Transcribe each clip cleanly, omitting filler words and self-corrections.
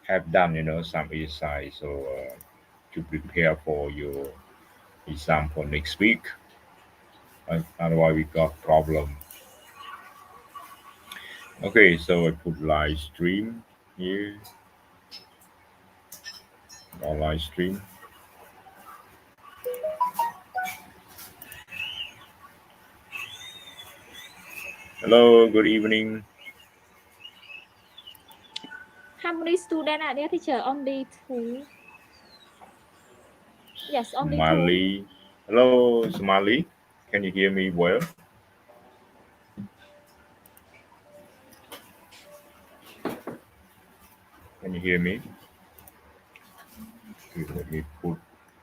have done, some exercise. So to prepare for your exam for next week. Otherwise, we got problem. Okay, so I put live stream here. Got live stream. Hello, good evening. How many students are there, teacher? Only two. Yes, only two. Somali. Hello, Somali. Can you hear me well? Can you hear me? Okay, let me put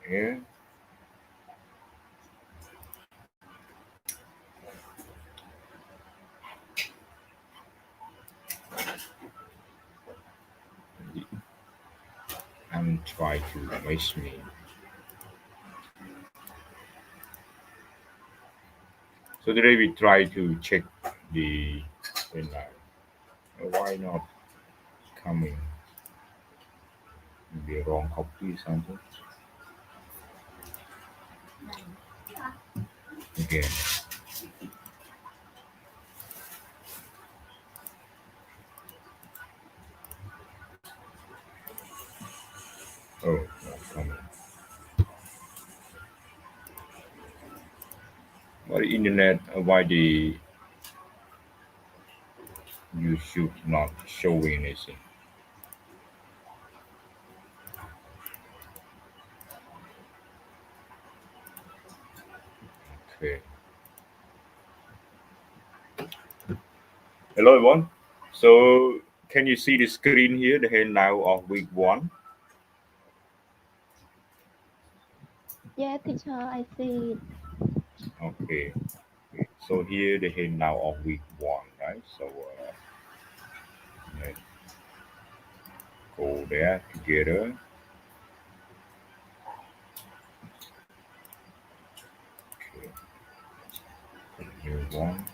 here. And try to raise me. So today we try to check the why not coming? Maybe a wrong copy something. Again. Oh, not coming. But the internet, why you should not show anything? Okay. Hello everyone. So can you see the screen here, the handout of week one? Yeah, teacher, I see. Okay. So here the handout of week one, right? So let's go there together. Okay. New one.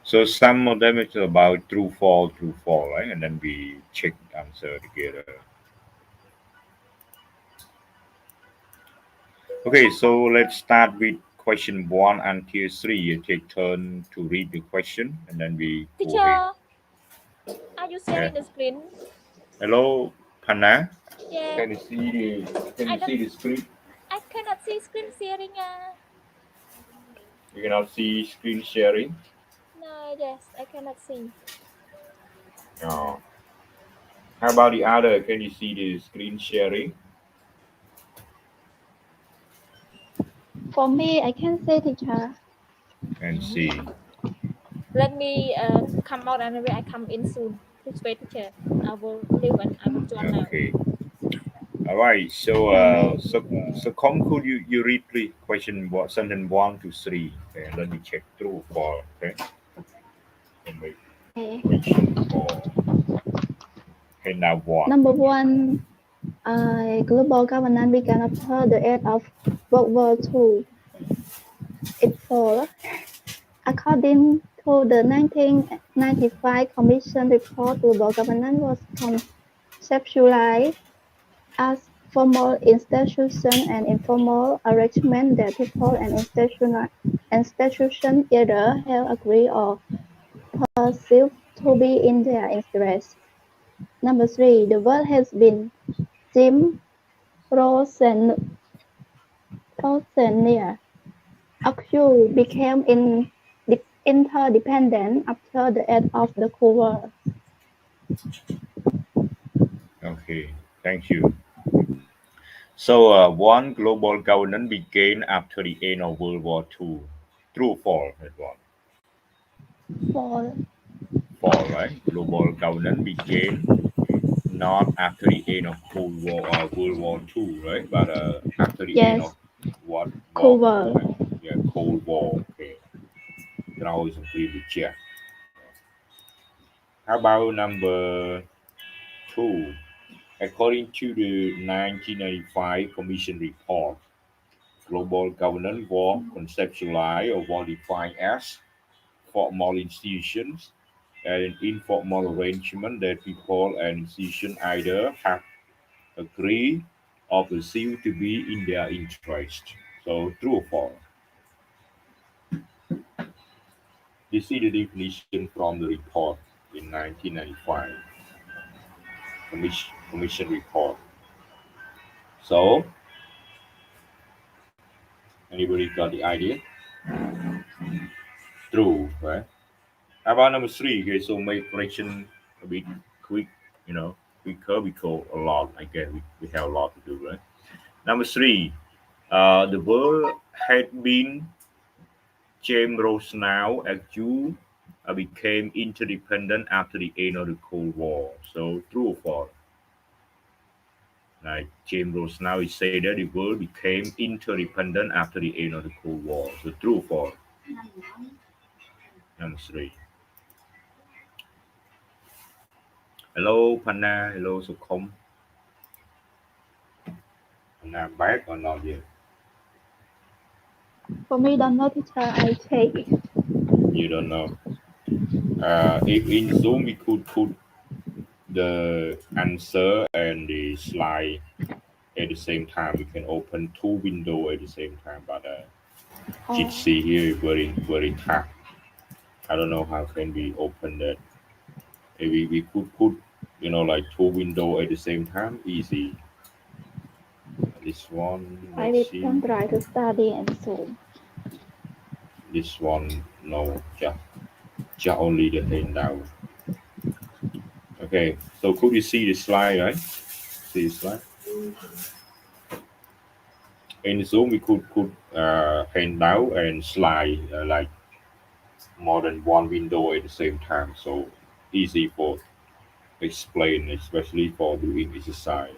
So some of them is about true, false, right? And then we check the answer together. Okay, so let's start with question one until three. You take turn to read the question, and then we go ahead. Teacher, are you Yeah. sharing the screen? Hello, Pana. Yeah. Can you see can I you see don't. the screen? I cannot see screen sharing. You cannot see screen sharing. No, yes, I cannot see. No. How about the other? Can you see the screen sharing? For me, I can say, teacher. And see. Let me come out and maybe I come in soon. Please wait, teacher. I will leave and I will join now. Okay. All right. So Okay. so Kong, could you read please question what sentence one to three? Okay, let me check through for okay. And wait. Okay. Question four. Okay, now one. Number one, global governance began after the end of World War II. It followed. According to the 1995 Commission report, global governance was conceptualized as formal institution and informal arrangement that people and institutions either have agreed or perceived to be in their interest. Number three, the word has been Jim Rosenneer. Actu became interdependent after the end of the Cold War. Okay. Thank you. So one global governance began after the end of World War II. True or false? That one. For False, right? Global governance began not after the end of Cold War or World War II, right? But after the end of yes, what war? Cold War. Right? Yeah, Cold War. Okay. Can always agree with Jeff. How about number two? According to the 1995 Commission report, Global governance was conceptualized or was defined as formal institutions and an informal arrangement that people and institutions either have agreed or perceived to be in their interest. So true or false? This is the definition from the report in 1995 commission report. So anybody got the idea? True, right? How about number three? Okay, so make correction a bit quick, you know, quicker because a lot. Again, we have a lot to do, right? Number three, the world had been James Rose now as you became interdependent after the end of the Cold War. So true or false? Like James Rose now is say that the world became interdependent after the end of the Cold War. So true or false? Number three. Hello, Panna. Hello, Sukhom. Panna back or not yet? For me, don't know, teacher. I take. You don't know. If in Zoom we could put the answer and the slide at the same time, we can open two windows at the same time. But Oh, Jitsi here is very tough. I don't know how can we open that. Maybe we could put like two windows at the same time. Easy. This one, I let's will see. don't try to study and Zoom. This one, no, just only the handout. Okay, so could you see the slide, right? See the slide? In Zoom, we could put handout and slide like more than one window at the same time, so easy for explain, especially for doing exercise.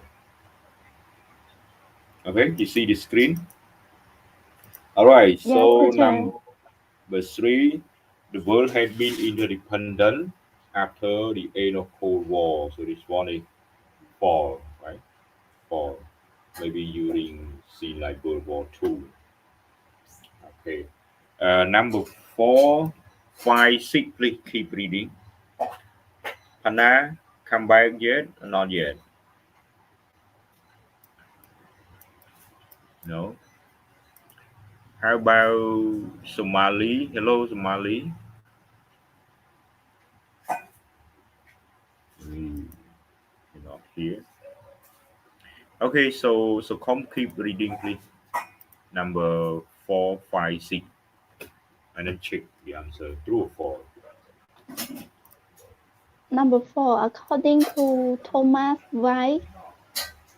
Okay, you see the screen? All right, Yes, so teacher. number three, the world had been interdependent after the end of Cold War. So this one is fall, right? Fall. Maybe during scene like World War Two. Okay. Number four, five, six. Please keep reading. Hannah, come back yet? Not yet. No. How about Somali? Hello, Somali. Mm, you're not here. Okay, so come keep reading, please. Number four, five, six, and then check the answer. True or false? Number 4, according to Thomas White,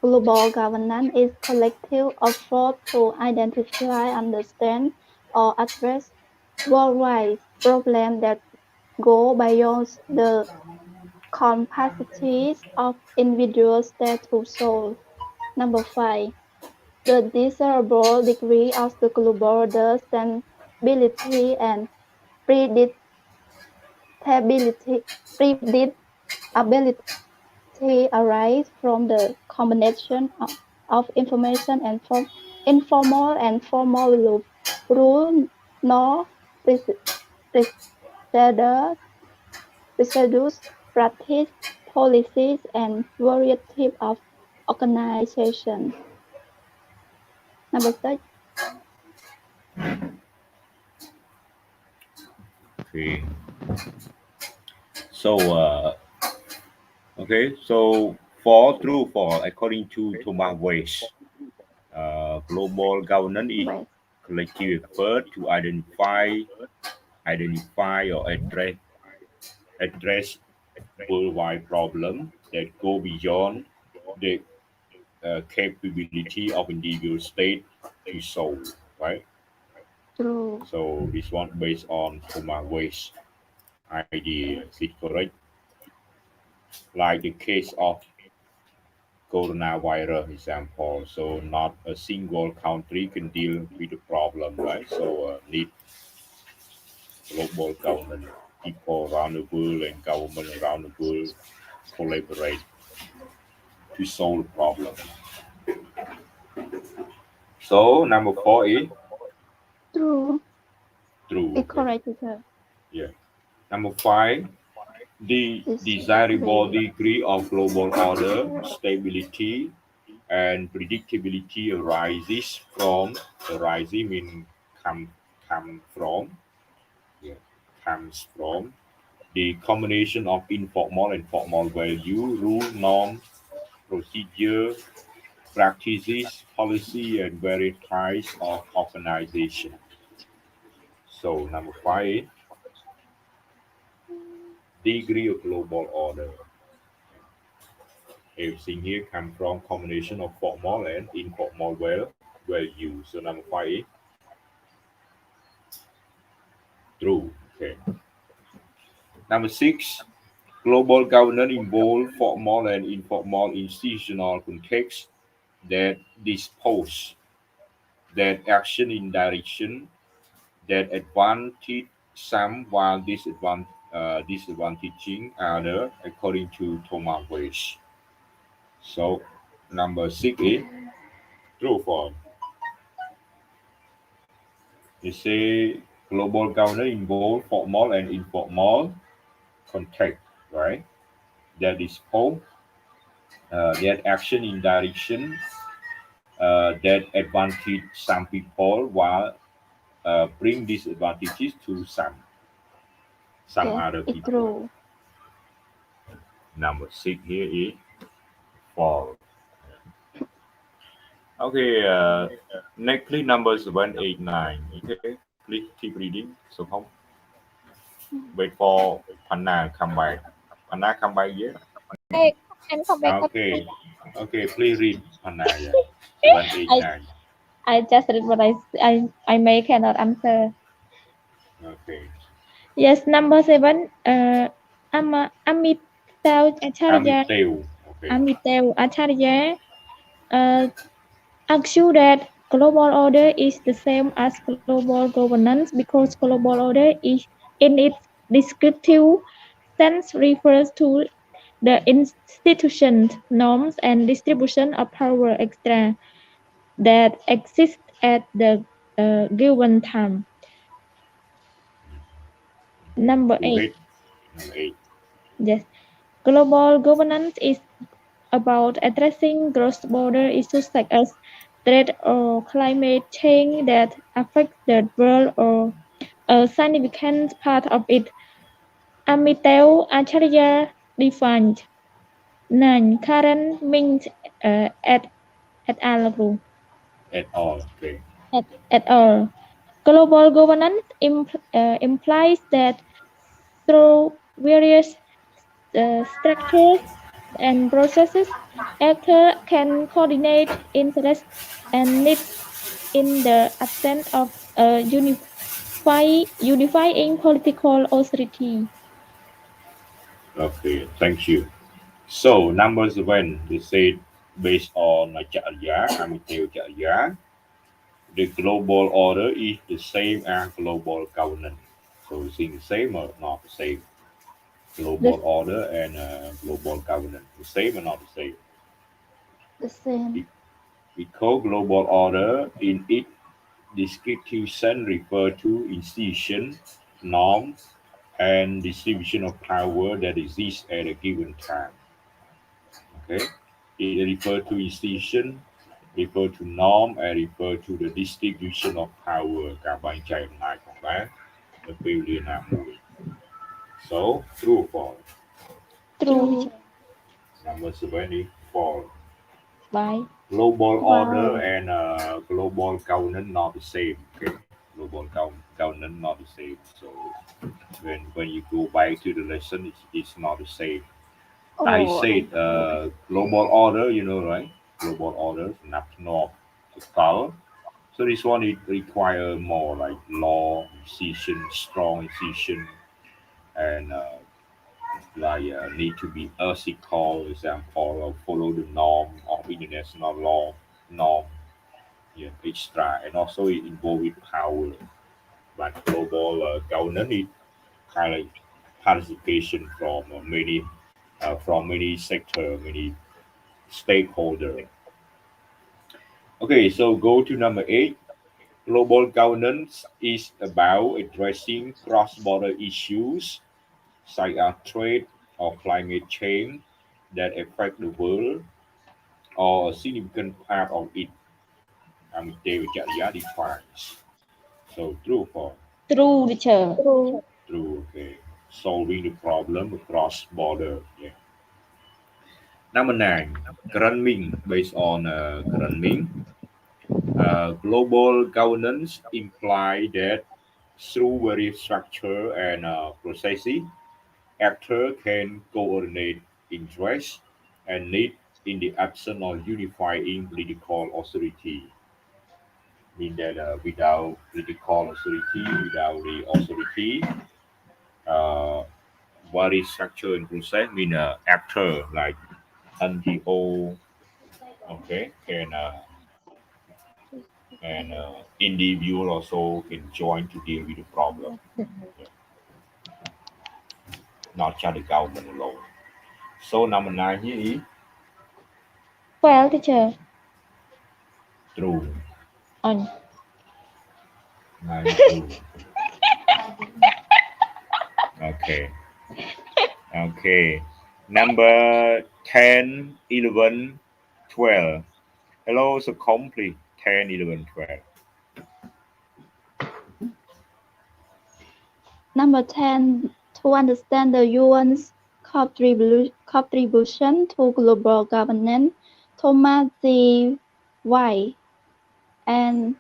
global governance is collective effort to identify, understand, or address worldwide problems that go beyond the capacities of individual states to solve. Number 5, the desirable degree of the global sustainability and predictability, predictability arise from the combination of information and informal and formal rule, nor procedures, procedures, practice, policies, and various types of organization. Number 6, Okay. So okay. So fall, true or false, according to Thomas Weiss, global governance is West, collective effort to identify or address worldwide problems that go beyond the capability of individual state to solve, right? true, So this one based on Thomas Weiss idea, is it correct? Like the case of coronavirus example, so not a single country can deal with the problem, right? So need global government, people around the world and government around the world collaborate to solve the problem. So number four is True. true. It's Okay. correct, teacher. Yeah. Number five, the desirable Disagree. degree of global order, stability, and predictability arises from arising mean come come from yeah, comes from the combination of informal and formal value, rule, norm, procedure, practices, policy, and various types of organization. So number five, degree of global order. Everything here comes from combination of formal and informal value. So number five, true. Okay. Number six, global governance involve formal and informal institutional contexts that dispose that action in direction that advantage some while disadvantaging other according to Thomas Weiss. So number six is true for you say global governance involve formal and informal contact, right? That is both that action in direction that advantage some people while bring disadvantages to some Yes, other it's people. true. Number six here is false. Okay, next please numbers 189. Okay, please keep reading. So không wait for Panna come back. Panna come back yet? Hey, can come back. Okay, okay, please read Panna. Yeah, I 189. I just read what I may cannot answer. Okay, Yes, number seven. Amitav Acharya. Amiteu. Okay, Amitav Acharya. Uh, argue that global order is the same as global governance because global order is in its descriptive sense refers to the institutions, norms, and distribution of power extra that exist at the given time. Number go eight. ahead. Number eight. Yes. Global governance is about addressing cross-border issues such as trade or climate change that affect the world or a significant part of it. Amitav Acharya defined non-current means at al. At all. Okay. At all. Global governance implies that through various structures and processes, actors can coordinate interests and needs in the absence of a unifying political authority. Okay. Thank you. So numbers when they say based on Jaya, Amiteu Jaya, the global order is the same as global governance. So it's in the same or not the same? The, Global order and global governance, the same or not the same? The same. Be- Because global order in its descriptive sense refer to institution, norms, and distribution of power that exists at a given time. Okay, it refer to institution, refer to norm, and refer to the distribution of power cả bảy chạy lại của bé the billion mùi. So true or false? true True. teacher. Number 74. Bye. Global order Why? and global governance not the same. Okay, global governance not the same. So when you go back to the lesson, it's not the same. I Oh, said global order, you know, right? Global order, not north to south. So this one it require more like law, decision, strong decision, and need to be ethical, example, or follow the norm of international law, norm, yeah, extra, and also it involve with power. But global governance is kind of participation from many sector, many stakeholder. Okay, so go to number 8. Global governance is about addressing cross-border issues such as trade or climate change that affect the world or a significant part of it. David Jaya defines. So true for True, teacher. True. true. Okay, solving the problem across border. Yeah. Number 9, Granming, based on Granming. Global governance imply that through various structure and processes, actors can coordinate interests and need in the absence of unifying political authority. Mean that without political authority, without the authority, uh, various structure and process mean actor like NGO, okay, can and individual also can join to deal with the problem. Yeah. Not just the government alone. So number 9 here is Well, teacher. true. On. 9 true. Okay. Okay. Number 10, 11, 12. Hello, so complete 10, 11, 12. Number 10, to understand the UN's contribution to global governance, Thomas G. White and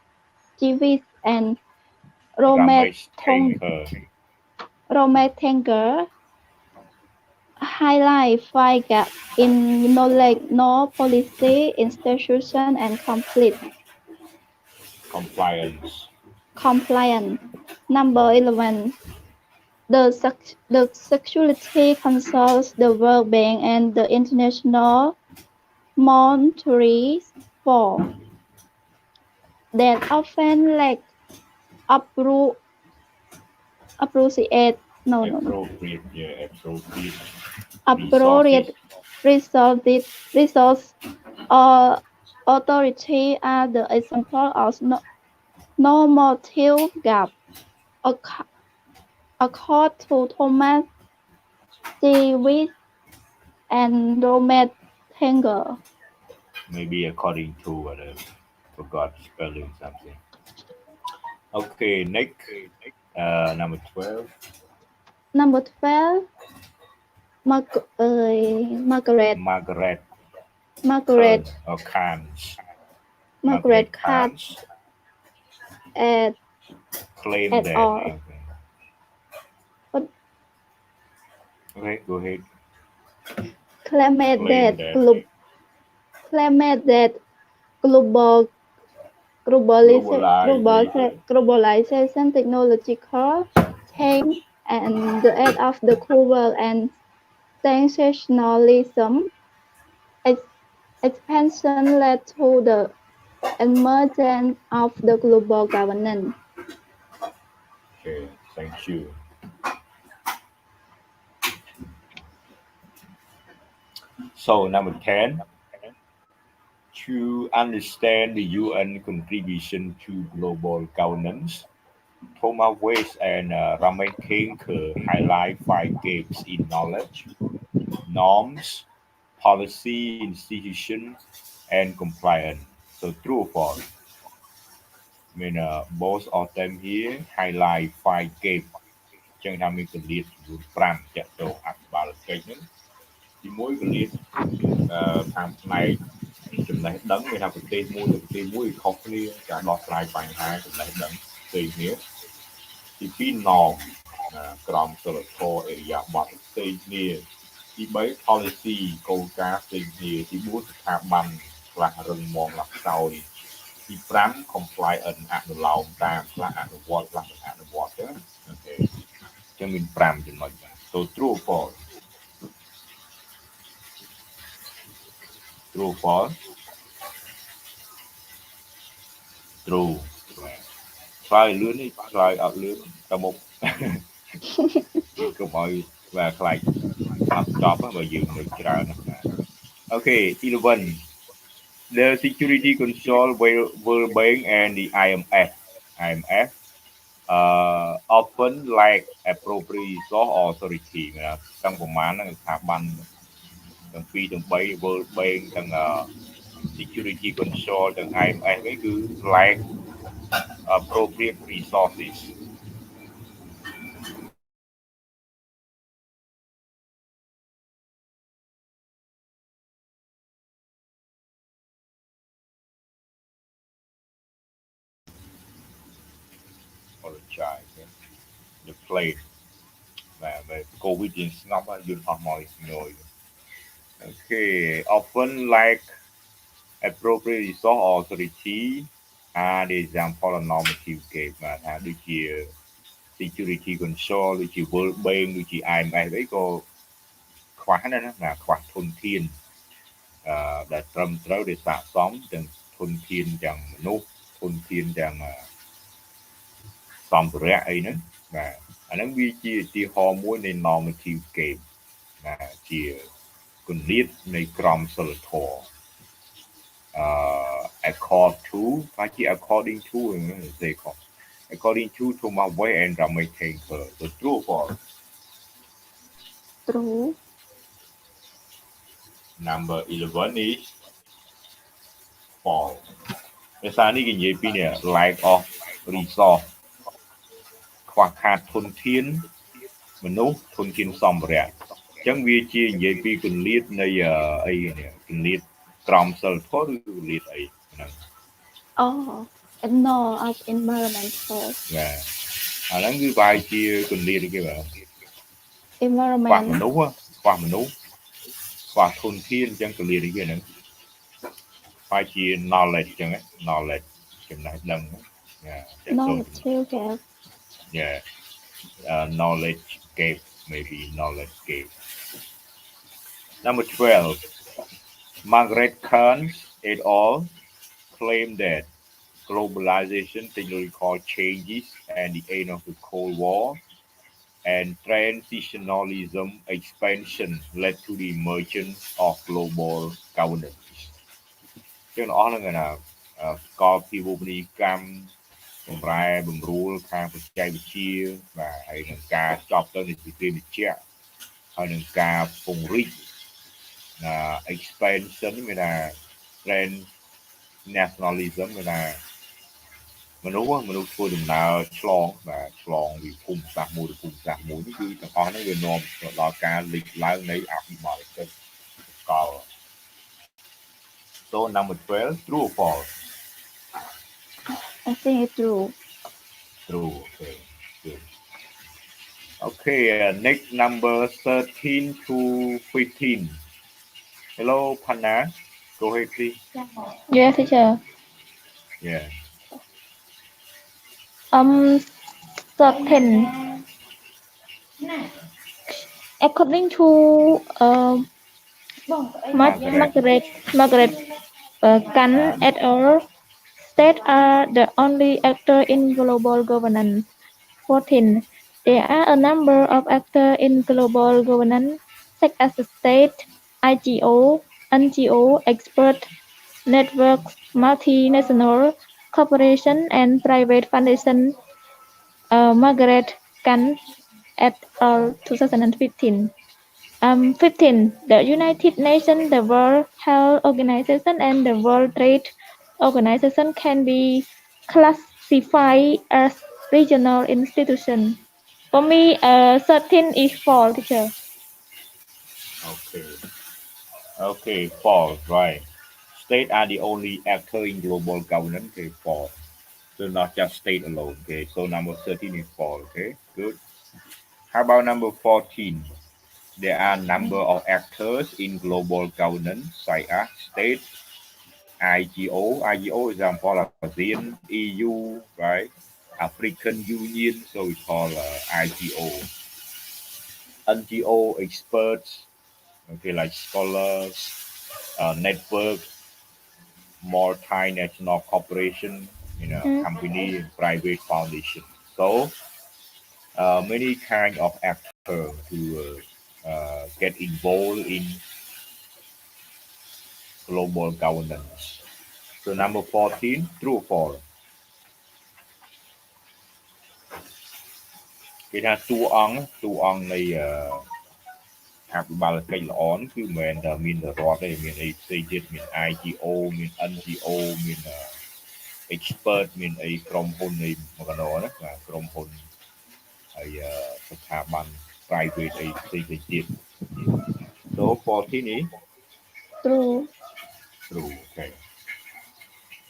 Jeeves and Romet Ramesh Thakur. Tanger highlight five gaps in knowledge, no policy, institution, and Compliance. compliance. Number 11, the Security Council, the World Bank, and the International Monetary Fund that often lack appro- appropriate no no no Appropriate, yeah, appropriate resources. appropriate resource or authority are the example of normative gap. According to Thomas Davis and Romet Tanger. Maybe according to what I forgot spelling something. Okay, next, number 12. Number 12, Margaret Margaret Kern Margaret or Kans. Margaret Margaret Cat Kans at claim at that. all. Okay, But okay, go ahead. claimed Claim that that claimed that global globalization. globalization, technological change, and the end of the cold war and sensationalism ex- expansion led to the emergence of the global governance. Okay, thank you. So number 10, to understand the UN contribution to global governance, Thomas West and Ramesh Thakur highlight five gaps in knowledge, norms, policy, institution, and compliance. So true or false? I mean, both of them here highlight five gaps ចឹងថាមានគម្លាតចំនួន5ចាក់ចូលអភិបាលកិច្ចហ្នឹងទី1គម្លាតខាងផ្នែកចំណេះដឹងមានថាប្រទេសមួយទៅប្រទេសមួយខុសគ្នាការដោះស្រាយបញ្ហាចំណេះដឹងផ្សេងគ្នាទី2 norm ក្រមសីលធម៌អរិយាប័ត្រផ្សេងគ្នាទី3 policy គោលការណ៍ផ្សេងគ្នាទី4ស្ថាប័នខ្លះរឹងមាំខ្លះខ្សោយទី5 compliance អនុលោមតាមខ្លះអនុវត្តខ្លះមិនអនុវត្តទេអូខេចឹងមាន5ចំណុចបាទ so true or false true or false true ឆ្លើយលឿននេះឆ្លើយអត់លឿនទៅមុខកុំឲ្យបាទខ្លាចអត់ចប់បើយើងនៅច្រើនណាស់អូខេ11 The Security Council, World Bank, and the IMF often lack appropriate resource authority ណាទាំងប្រមាណហ្នឹងស្ថាប័នទាំងពីរទាំងបី World Bank ទាំង Security Council ទាំង IMF ហ្នឹងគឺ lack appropriate resources apologize the plane បាទ COVID យើងស្ងប់ហើយយន្តហោះមកញយ Okay often lack appropriate resource authority អា the example of normative gap បាទថាដូចជា security control ដូចជា World Bank ដូចជា IMF អីក៏ខ្វះដែរណាបាទខ្វះធនធានដែលត្រឹមត្រូវដែលស័ក្តិសមទាំងធនធានទាំងមនុស្សធនធានទាំងសម្ភារៈអីហ្នឹងបាទអាហ្នឹងវាជាឧទាហរណ៍មួយនៃ normative gap បាទជាគន្លៀតនៃក្រមសីលធម៌accord to បាទជា according to ហ្នឹងទេខុស according to Thomas Way and Ramesh Thakur so true or false True. number 11 is false ភាសានេះគេនិយាយពីនេះ lack of resource ខ្វះខាតធនធានមនុស្សធនធានសម្ភារៈអញ្ចឹងវាជានិយាយពីគន្លៀតនៃអីនេះគន្លៀតក្រមសីលធម៌ឬគន្លៀតអីហ្នឹង Oh, and no of environmental. បាទអាហ្នឹងគឺប្រហែលជាគន្លៀតគេបាទខ្វះ Environment. មនុស្សខ្វះមនុស្សខ្វះធនធានអញ្ចឹងគន្លៀតគេហ្នឹងប្រហែលជា knowledge អញ្ចឹង knowledge ចំណេះដឹងNo material gap. yeah knowledge gap maybe knowledge gap number 12 Margaret Kearns et al. Claim that globalization, technological changes, and the end of the Cold War and transitionalism expansion led to the emergence of global governance. ចឹងអស់ហ្នឹងគេថាកលពីវុបនីកម្មបំរែបំរួលខាងបច្ចេកវិទ្យាបាទហើយនឹងការចប់ទៅនៃសង្គ្រាមត្រជាក់ហើយនឹងការពង្រីកexpansion មានថា trend nationalism មានថាមនុស្សធ្វើដំណើរឆ្លងបាទឆ្លងពីភូមិសាស្ត្រមួយទៅភូមិសាស្ត្រមួយនេះគឺទាំងអស់ហ្នឹងវានាំទៅដល់ការលេចឡើងនៃអភិបាលកិច្ចកល So number 12 true or false I think it's true. true okay good okay next number 13 to 15 hello Panna go ahead please Yes, teacher. yeah Certain. According to Margaret Gunn et al., states are the only actor in global governance. 14. There are a number of actors in global governance, such as the state, IGO, NGO, expert networks, multinational corporations, and private foundations. Margaret Gunn et al. 2015. 15. The United Nations, the World Health Organization, and the World Trade Organization can be classified as regional institutions. For me, 13 is false, teacher. Okay false right state are the only actor in global governance okay false so not just state alone okay so number 13 is false okay good how about number 14 there are number of actors in global governance such as state IGO example of ASEAN EU right African Union so we call IGO NGO experts okay like scholars network multinational corporation company and private foundation so many kind of actors to get involved in global governance So number 14 true or false គេថាតួអង្គនៃអភិបាលកិច្ចល្អនេះគឺមិនមែនតែមានតែរដ្ឋទេមានអីផ្សេងទៀតមាន IGO មាន NGO មាន expert មានអីក្រុមហ៊ុនអីមកកណ្ដោណាបាទក្រុមហ៊ុនហើយស្ថាប័ន private អីផ្សេងទៀត so 14នេះ True. okay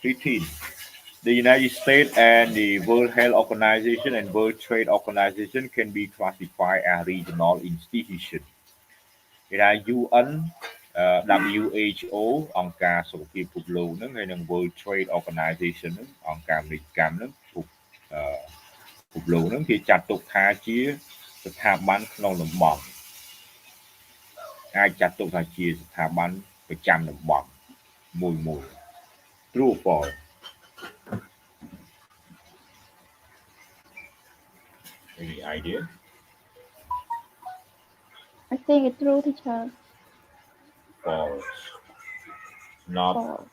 15 The United States and the World Health Organization and World Trade Organization can be classified as regional institutions គេថា UN WHO អង្គការសុខភាពពិភពលោកហ្នឹងហើយនិង World Trade Organization ហ្នឹងអង្គការពាណិជ្ជកម្មហ្នឹងពិភពលោកហ្នឹងគេចាត់ទុកថាជាស្ថាប័នក្នុងតំបន់អាចចាត់ទុកថាជាស្ថាប័នប្រចាំតំបន់មួយ True or false Any idea I think it's true, teacher. False not False.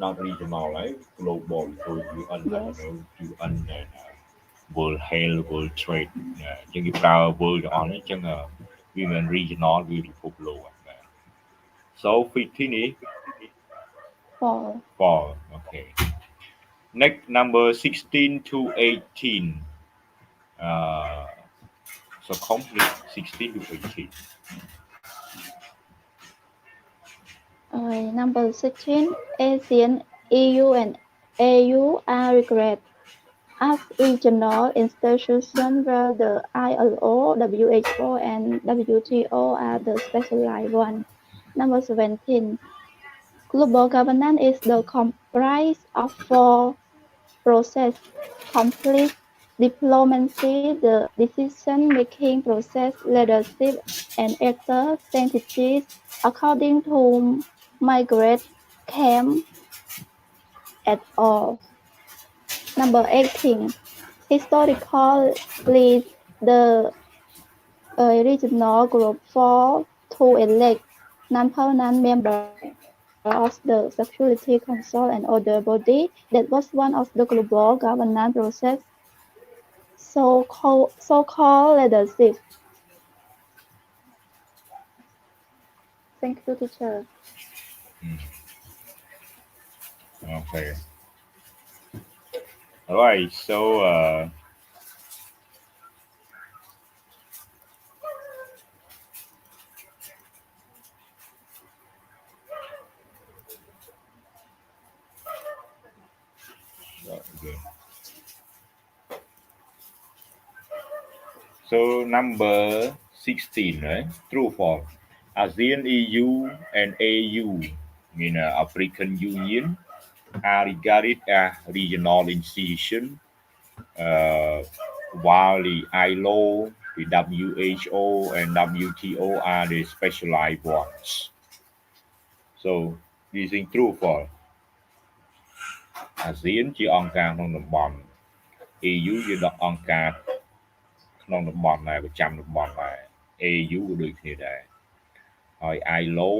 not regional right global so UN Yes. UN and World Health World Trade ចឹងគេប្រើ World អស់នេះចឹងវាមិន regional វាពិភពលោកបាទ so 15នេះ False. false okay next number 16 to 18 so complete 16 to 18 Number 16, ASEAN, EU, and AU are regarded as regional institutions where the ILO, WHO, and WTO are the specialized ones. Number 17, global governance is the comprise of four processes: conflict, diplomacy, the decision-making process, leadership, and actor strategies according to Margaret Camp et al. Number 18. Historically, the regional group fall to elect non-permanent members of the Security Council and other body. That was one of the global governance process, so-called leadership. Thank you, teacher. Okay. All right. So okay. So number 16, right? True or false? ASEAN, EU, and AU, mean African Union, are regarded as regional institutions, while the ILO, the WHO, and WTO are the specialized ones. So, this is true or false? ASEAN ជាអង្គការក្នុងតំបន់ EU ជាអង្គការក្នុងតំបន់ដែរប្រចាំតំបន់ដែរ AU ក៏ដូចគ្នាដែរហើយ ILO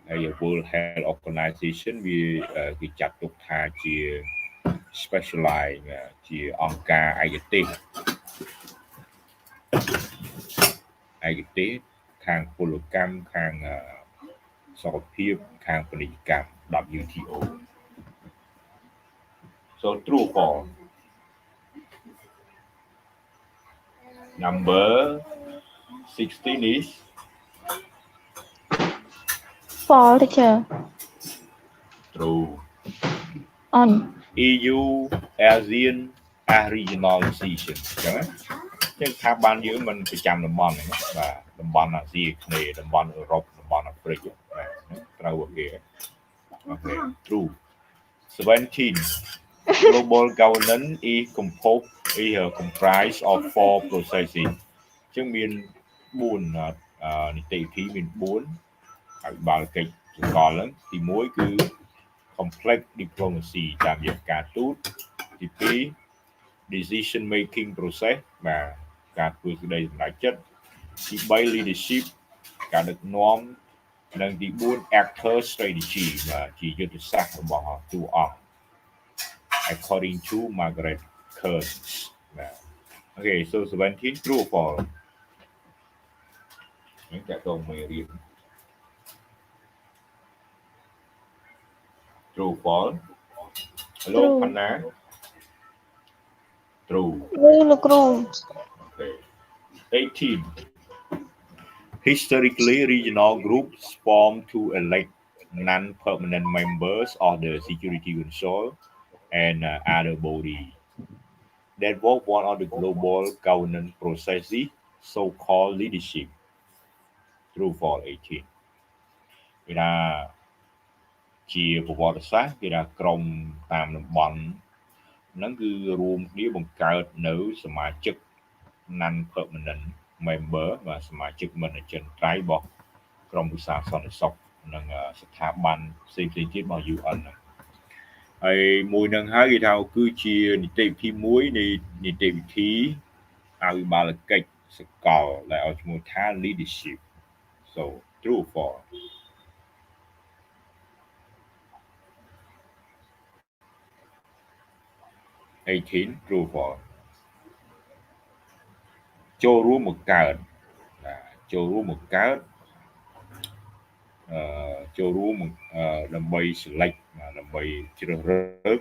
ហើយ World Health Organization វាគេចាត់ទុកថាជា specialized ជាអង្គការឯកទេសខាងពលកម្មខាងសុខភាពខាងពាណិជ្ជកម្ម WTO So true or false Number 16 is False, teacher. true. On. EU, ASEAN, regional institution អញ្ចឹងចឹងថាបានយើងមិនប្រចាំតំបន់ហ្នឹងបាទតំបន់អាស៊ីអាគ្នេយ៍តំបន់អឺរ៉ុបតំបន់អាហ្វ្រិកបាទត្រូវគេអូខេ true 17 global governance is comprised of four processes អញ្ចឹងមាន4នីតិវិធីមាន4ហើយបាលកិច្ចសកលហ្នឹងទី1គឺ complex diplomacy តាមរយៈការទូតទី2 decision making process បាទការធ្វើសេចក្តីសម្រេចចិត្តទី3 leadership ការដឹកនាំនិងទី4 actor strategy បាទជាយុទ្ធសាស្ត្ររបស់តួអង្គ according to Margaret Kearns. Now, okay, so 17, true or false? Những cái câu mày riêng. True or false? Hello, True. Hannah. True. True. Okay. 18. Historically, regional groups formed to elect non-permanent members of the Security Council and other bodies. That was one of the global governance processes, so-called leadership. True for 18. គេថាជាប្រវត្តិសាស្ត្រគេថាក្រុមតាមតំបន់ហ្នឹងគឺរួមគ្នាបង្កើតនៅសមាជិក non permanent member បាទសមាជិកមិនអចិន្ត្រៃយ៍របស់ក្រុមវិសាលសន្តិសុខនិងស្ថាប័នផ្សេងៗទៀតរបស់ UN ហ្នឹងហើយមួយនឹងហើយគេថាគឺជានីតិវិធីមួយនៃនីតិវិធីអភិបាលកិច្ចសកលដែលឲ្យឈ្មោះថា leadership. So true or false? 18 true or false? ចូលរួមបង្កើតចូលរួមបង្កើតចូលរួមដើម្បី select ដើម្បីជ្រើសរើស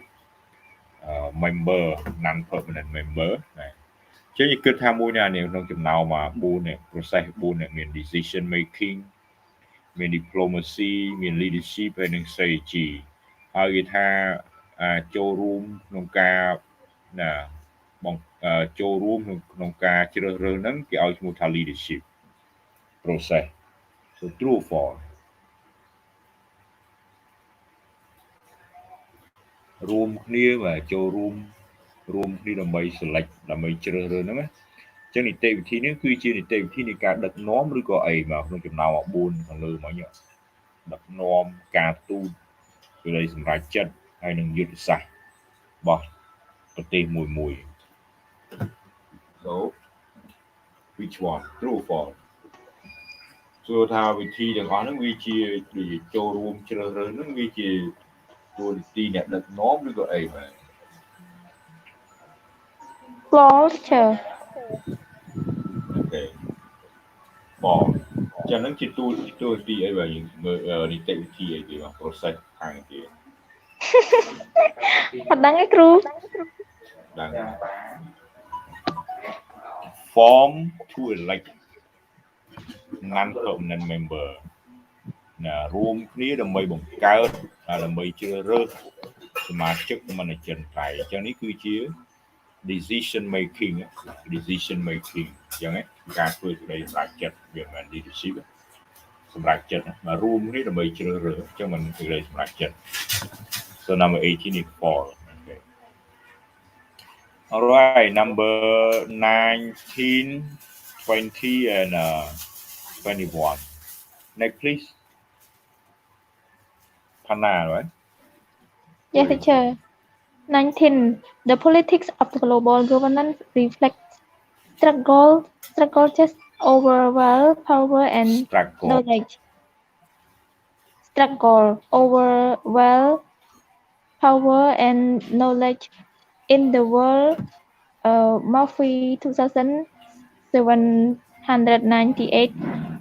member non permanent member ណាចឹងគិតថាមួយណានេះក្នុងចំណោម4នេះ process 4នេះមាន decision making មាន diplomacy មាន leadership ហើយនិង strategy ហើយគេថាចូលរួមក្នុងការណាចូលរួមក្នុងការជ្រើសរើសហ្នឹងគេឲ្យឈ្មោះថា leadership process. So true or false? រួមគ្នាបាទចូលរួមគ្នាដើម្បី select ដើម្បីជ្រើសរើសហ្នឹងណាចឹងនីតិវិធីនេះគឺជានីតិវិធីនៃការដឹកនាំឬក៏អីមកក្នុងចំណោម4ខាងលើមិញដឹកនាំការទូតវិល័យសម្រាប់ចិត្តហើយនឹងយុទ្ធសាស្ត្ររបស់ប្រទេសមួយ So which one? True or false? សួរថាវិធីទាំងអស់ហ្នឹងវាជាចូលរួមជ្រើសរើសហ្នឹងវាជាតួនាទីអ្នកដឹកនាំឬក៏អីបាទ False. Okay. False. ចឹងហ្នឹងជាតួនាទីអីបាទយើងមើលនីតិវិធីអីគេបាទ process ខាងគេ អត់ដឹងទេគ្រូ ដឹង form to elect non permanent member ណារួមគ្នាដើម្បីបង្កើតដើម្បីជ្រើសរើសសមាជិកមិនអចិន្ត្រៃយ៍អញ្ចឹងនេះគឺជា decision making អញ្ចឹងការធ្វើសេចក្តីសម្រេចចិត្តវាមិនមែន leadership សម្រេចចិត្តមករួមគ្នាដើម្បីជ្រើសរើសអញ្ចឹងមិនសេចក្តីសម្រេចចិត្ត So number 18 is false. Okay. All right, number 19, 20 and 21. Next please. Panna, right? Yes, teacher. 19. The politics of the global governance reflects struggle just over wealth, power, and knowledge. Struggle over wealth, power, and knowledge in the world. Murphy 2798,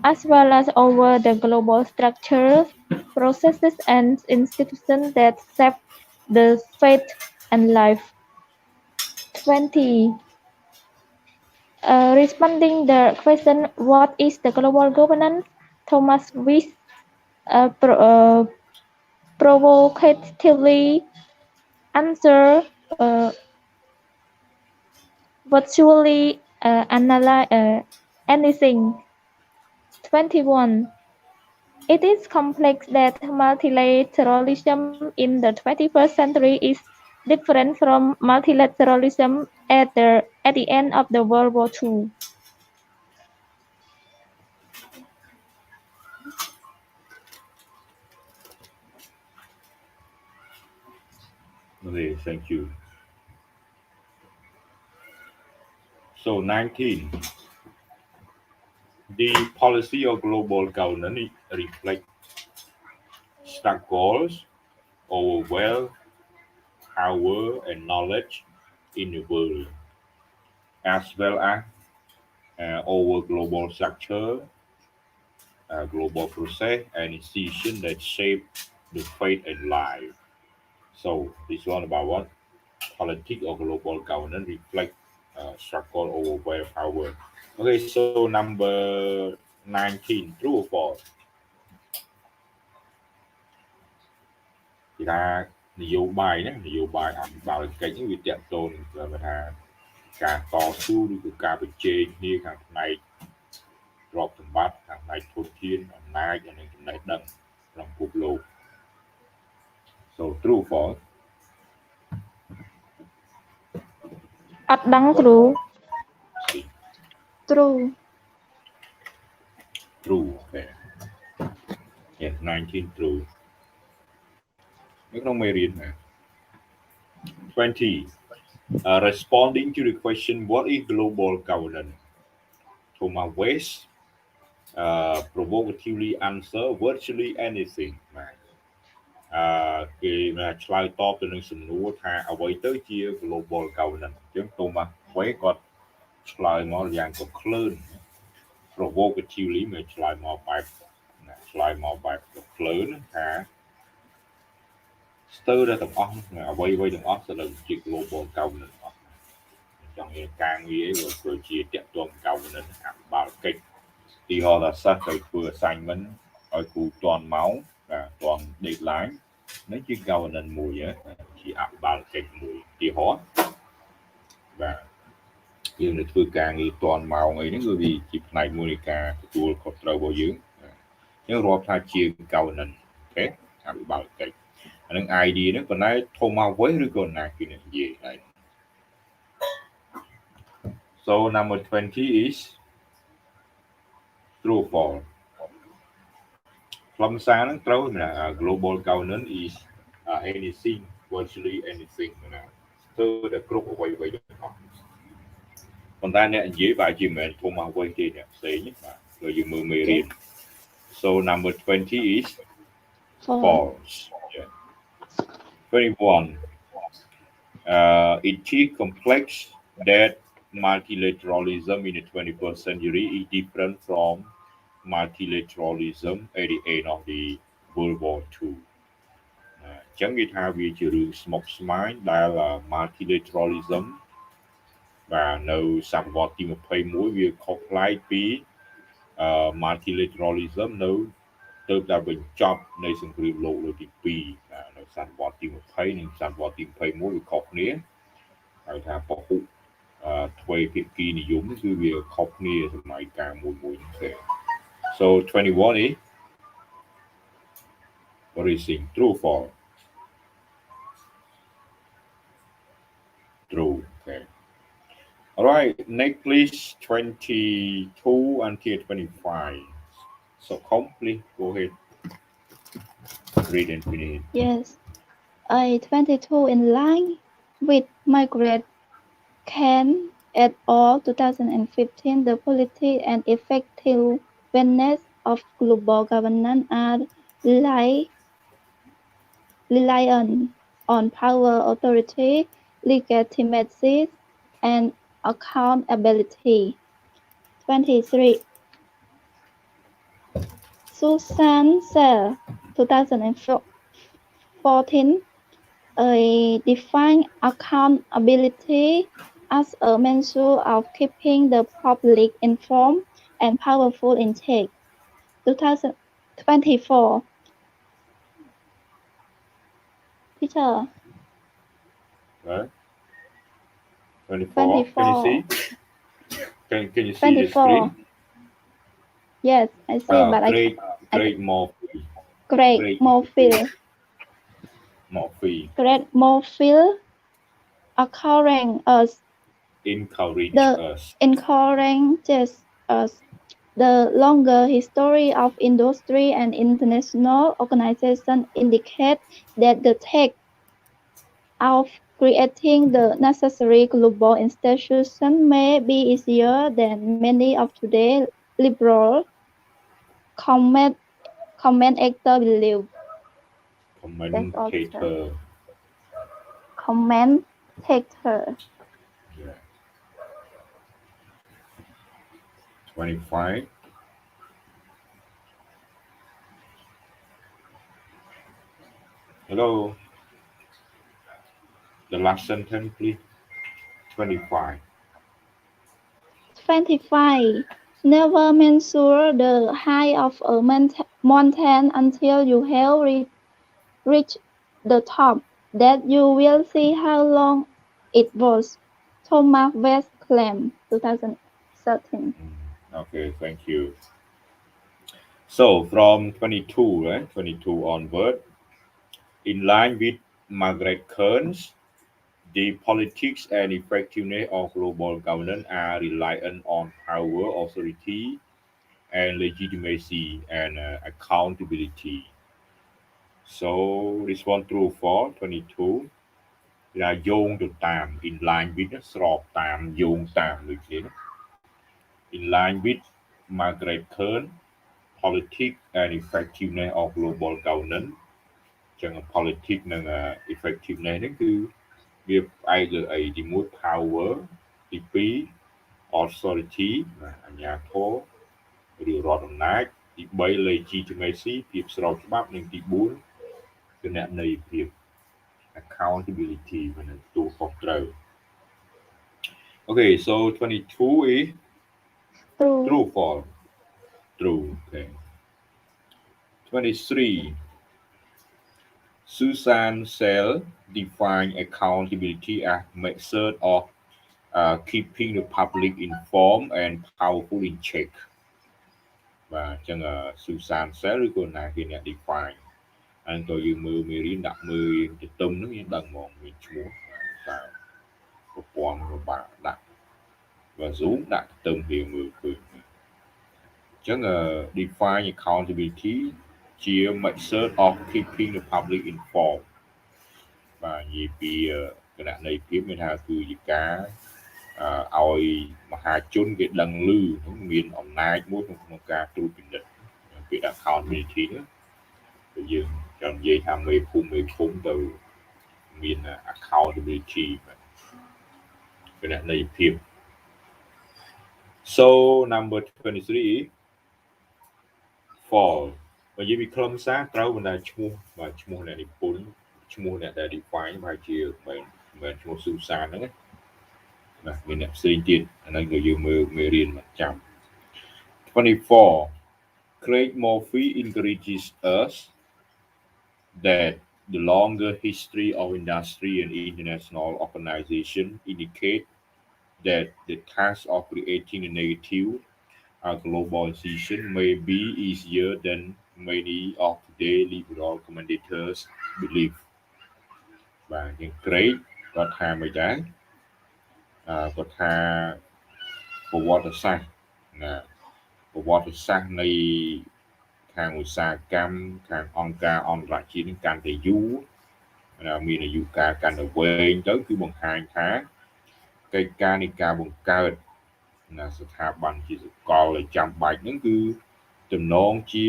as well as over the global structures, processes, and institutions that shape the fate and life. 20. Responding the question, what is the global governance? Thomas Wiss provocatively answer virtually anything. 21. It is complex that multilateralism in the 21st century is different from multilateralism at the end of the World War II. Okay, thank you. So 19. The policy of global governance reflects struggles over wealth, power and knowledge in the world, as well as over global structure, global process, and institutions that shape the fate and life. So this one about what politics or global governance reflect struggle over world power. Okay, so number 19, true or false? គេថានយោបាយណានយោបាយអភិបាលកិច្ចវាតាក់ទងនឹងគេថាការតស៊ូឬក៏ការប្រជែងគ្នាខាងផ្នែកទ្រព្យសម្បត្តិខាងផ្នែកធនធានអំណាចនិងចំណេះដឹងក្នុងពិភពលោក so true or false អត់ដឹងគ្រូ True. true okay yes 19 true នៅក្នុងមេរៀនណា 20 responding to the question what is global governance Thomas West provocatively answer virtually anything បាទគេឆ្លើយតបទៅនឹងសំណួរថាអ្វីទៅជា global governance អញ្ចឹង Thomas West គាត់ឆ្លើយមកយ៉ាងក៏ក្លឿន provocatively មកឆ្លើយមកបែបក្លឿនថាស្ទើរតែទាំងអស់អ្វីទាំងអស់ទៅលើជា global governance អស់ចង់និយាយការងារវាគឺជាតាក់ទង governance អភិបាលកិច្ចទីហោថាសិស្សទៅធ្វើ assignment ឲ្យគ្រូទាន់ម៉ោងបាទទាន់ deadline នេះជា governance មួយជាអភិបាលកិច្ចមួយទីហោបាទយើងទៅធ្វើការងារទាន់ម៉ោងអីហ្នឹងគឺវាជាផ្នែកមួយនៃការទទួលខុសត្រូវរបស់យើងយើងរាប់ថាជា governance អូខេអភិបាលកិច្ចអានឹង ID ហ្នឹងប៉ុន្តែ Thomas West ឬក៏ណាគេនិយាយហើយ so number 20 is true or false ខ្លឹមសារហ្នឹងត្រូវណា global governance is anything virtually anything ណាធ្វើតែគ្រប់អ្វីៗទាំងអស់ប៉ុន្តែអ្នកនិយាយបែរជាមិនមែន Thomas West ទេអ្នកផ្សេងបាទគឺយើងមើលមេរៀន so number 20 is false yeah. 21 it is complex that multilateralism in the 21st century is different from multilateralism at the end of the World War II អញ្ចឹងគេថាវាជារឿងស្មុគស្មាញដែល multilateralism បាទនៅសតវត្សទី21វាខុសប្លែកពី multilateralism នៅទើបតែបញ្ចប់នៃសង្គ្រាមលោកលើកទី2នៅសតវត្សទី20និងសតវត្សទី21វាខុសគ្នាហើយថាពហុទ្វេភាគីនិយមគឺវាខុសគ្នាសម័យកាលមួយទេ so 21 is what do you think true or false true okay all right next please 22 until 25 so please go ahead read and finish Yes. 22 in line with Margaret Can et al. 2015, the politics and effectiveness of global governance are reliant on power, authority, legitimacy, and accountability. 23. Susan Sell, 2014, define accountability as a measure of keeping the public informed and powerful in check. 2024. Teacher. Right. 24. Can you see? Can you see 24. the screen? Yes, I see, but great more Great more feel occurring us encourages us the longer history of industry and international organization indicate that the task of creating the necessary global institution may be easier than many of today's liberal commentator believe. commentator. Yeah. 25. Hello. The last sentence, please. 25. 25. Never measure the height of a mountain until you have reached the top. That you will see how long it was. Thomas West claimed 2013. Okay, thank you. So from 22, right? 22 onward, in line with Margaret Kearns, the politics and effectiveness of global governance are reliant on power, authority, and legitimacy and accountability. So this one true for 22 là dồn được tạm in line with ស្របតាមយោងតាមដូចគ្នា in line with Margaret Kern politics and effectiveness of global governance ចឹង politics និង effectiveness ហ្នឹងគឺវាផ្អែកលើអីទីមួយ power ទីពីរ authority អាជ្ញាធរឬរដ្ឋអំណាចទី3 legitimacy ភាពស្របច្បាប់និងទី4គណនេយ្យភាព accountability មិនទទួលខុសត្រូវ Okay, so 22 is True. true false. True. Okay. 23. Susan Sell define accountability as method of keeping the public informed and powerful in check. Và chẳng Susan Sell ឬក៏ណាគេអ្នក define ហើយក៏យើងមើលមេរៀនដាក់មើលទៅទំហ្នឹងយើងដឹងហ្មងមានឈ្មោះតើប្រព័ន្ធរបស់ដាក់và Zoom ដាក់ទៅវាមើលឃើញអញ្ចឹង define accountability ជា method of keeping the public informed បាទនិយាយពីគណនេយ្យភាពមានថាគឺជាការឲ្យមហាជនគេដឹងឮមានអំណាចមួយក្នុងការត្រួតពិនិត្យពី accountability ហ្នឹងយើងចង់និយាយថាមេភូមិទៅមាន accountability បាទគណនេយ្យភាព So number 23 fall បើនិយាយពីខ្លឹមសារត្រូវបណ្ដាឈ្មោះបាទឈ្មោះអ្នកនិពន្ធឈ្មោះអ្នកដែល define ប្រហែលជាមិនឈ្មោះស៊ូសានហ្នឹងណាបាទមានអ្នកផ្សេងទៀតអាហ្នឹងក៏យើងមើលមេរៀនមកចាំ 24 Craig Murphy encourages us that the longer history of industry and international organization indicate that the task of creating a negative globalization may be easier than many of today liberal commentators believe. បាទយ៉ាង Craig គាត់ថាមិនដែរគាត់ថាប្រវត្តិសាស្ត្រណាប្រវត្តិសាស្ត្រនៃខាងឧស្សាហកម្មខាងអង្គការអន្តរជាតិនឹងកាន់តែយូរមានអាយុកាលកាន់តែវែងទៅគឺបង្ហាញថាកិច្ចការនៃការបង្កើតស្ថាប័នជាសកលដែលចាំបាច់ហ្នឹងគឺទំនងជា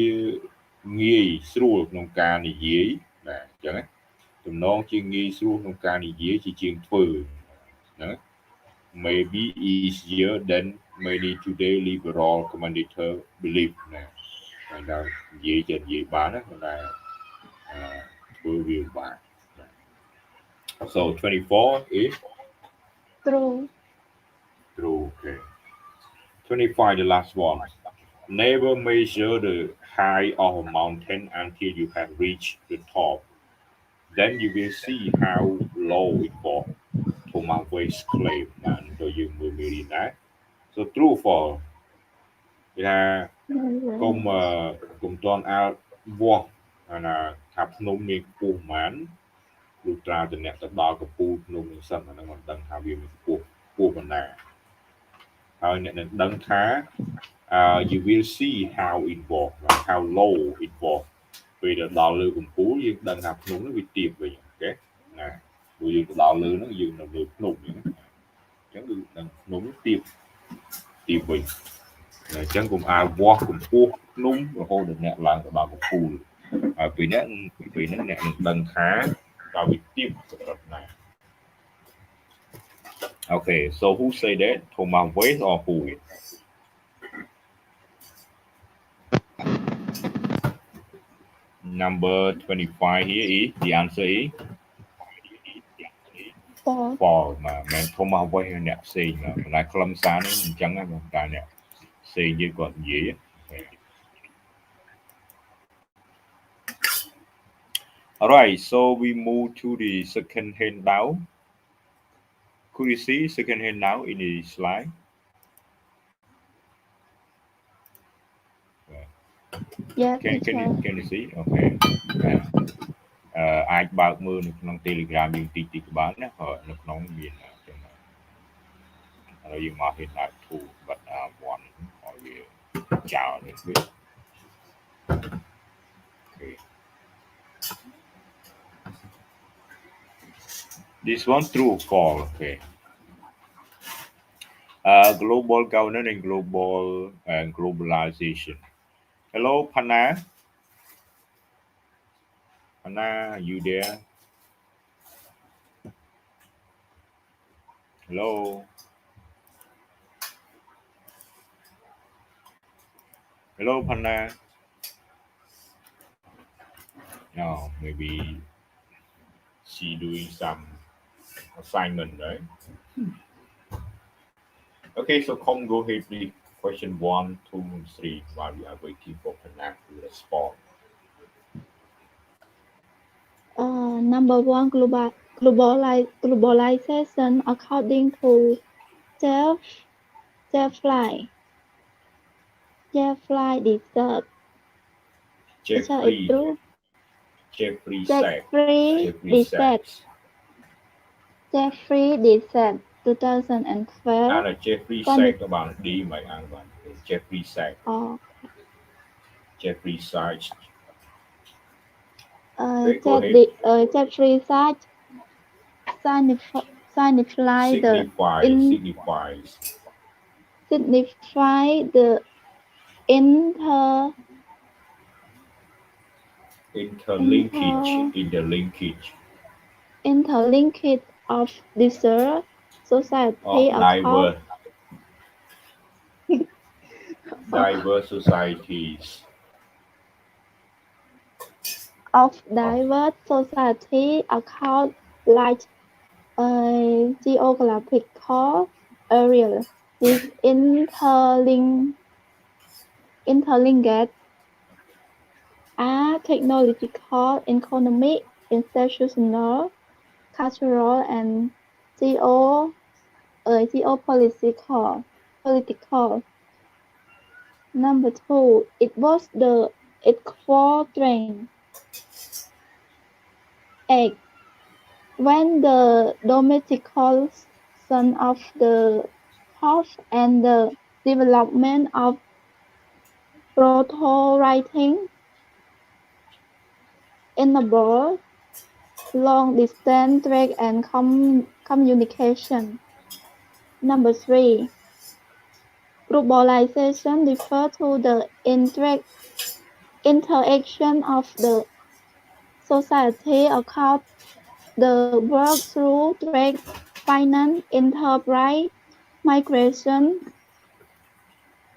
ងាយស្រួលក្នុងការនិយាយបាទអញ្ចឹងណាទំនងជាងាយស្រួលក្នុងការនិយាយជាជាងធ្វើហ្នឹង maybe easier than many today liberal commentator believe ណាហើយដល់និយាយចេះនិយាយបានណាប៉ុន្តែធ្វើវាបាន So 24 is True. True. Okay. 25, the last one. Never measure the height of a mountain until you have reached the top. Then you will see how low it was. Thomas West claim. And so you will read that. So true for. Yeah. Cùng toàn out walk. And ថាភ្នំមានខ្ពស់ប៉ុន្មានលុះត្រាតែអ្នកទៅដល់កំពូលភ្នំនឹងសិនអាហ្នឹងមិនដឹងថាវាមានខ្ពស់ប៉ុណ្ណាហើយអ្នកនឹងដឹងថា you will see how it was how low it was ពេលទៅដល់លើកំពូលយើងដឹងថាភ្នំនោះវាទាបវិញអូខេណាព្រោះយើងទៅដល់លើហ្នឹងយើងនៅលើភ្នំហ្នឹងអញ្ចឹងគឺដឹងភ្នំទាបវិញអញ្ចឹងកុំអាវាស់កំពស់ភ្នំរហូតដល់អ្នកឡើងទៅដល់កំពូលហើយពេលហ្នឹងអ្នកនឹងដឹងថាតើវាទាបសម្រាប់ណា Okay, so who say that? Thomas West or who? Number 25 here is the answer is Four. for mà Thomas West nè C mà lại Clâm Sa nó chẳng là một tài nè C với còn gì á. Okay. All right, so we move to the second handout. Could you see second handout in the slide? Yes, Can teacher. you see? Okay. Aiបើកមើលនៅក្នុង Telegram យើងតិចតិចបានណាហើយនៅក្នុងមានចឹងហើយយើងមក handout 2 but one ឲ្យវាចោលនេះវា Okay. This one true or false? Okay. Global governance and globalization. Hello, Pana. Pana, are you there? Hello. Hello, Pana. No, maybe she doing some assignment, right? Okay, so come go ahead, please. Question 1, 2, and 3 while we are waiting for Pana to respond. Number one, globalization according to Jeff Jeffrey. Jeffrey deserve. Teacher, it's Jeffrey true. Jeffrey Sachs. Jeffrey Jeffrey deserve. Sachs. Jeffrey deserve 2012. À là Jeffrey Sachs các bạn đi mày ăn bạn. Jeffrey Sachs. Oh. Jeffrey Sachs. Okay, go ahead. Jeffrey Sachs signify the interlinkage of diverse society diverse societies across like geographical areas. This interlinked are technological, economic, institutional, cultural, and geopolitical. Number two, it was the equatorial egg when the domestication of the horse and the development of proto-writing enabled long-distance trade and communication. Number three, globalization refers to the interaction of the society across the world through trade, finance, enterprise, migration,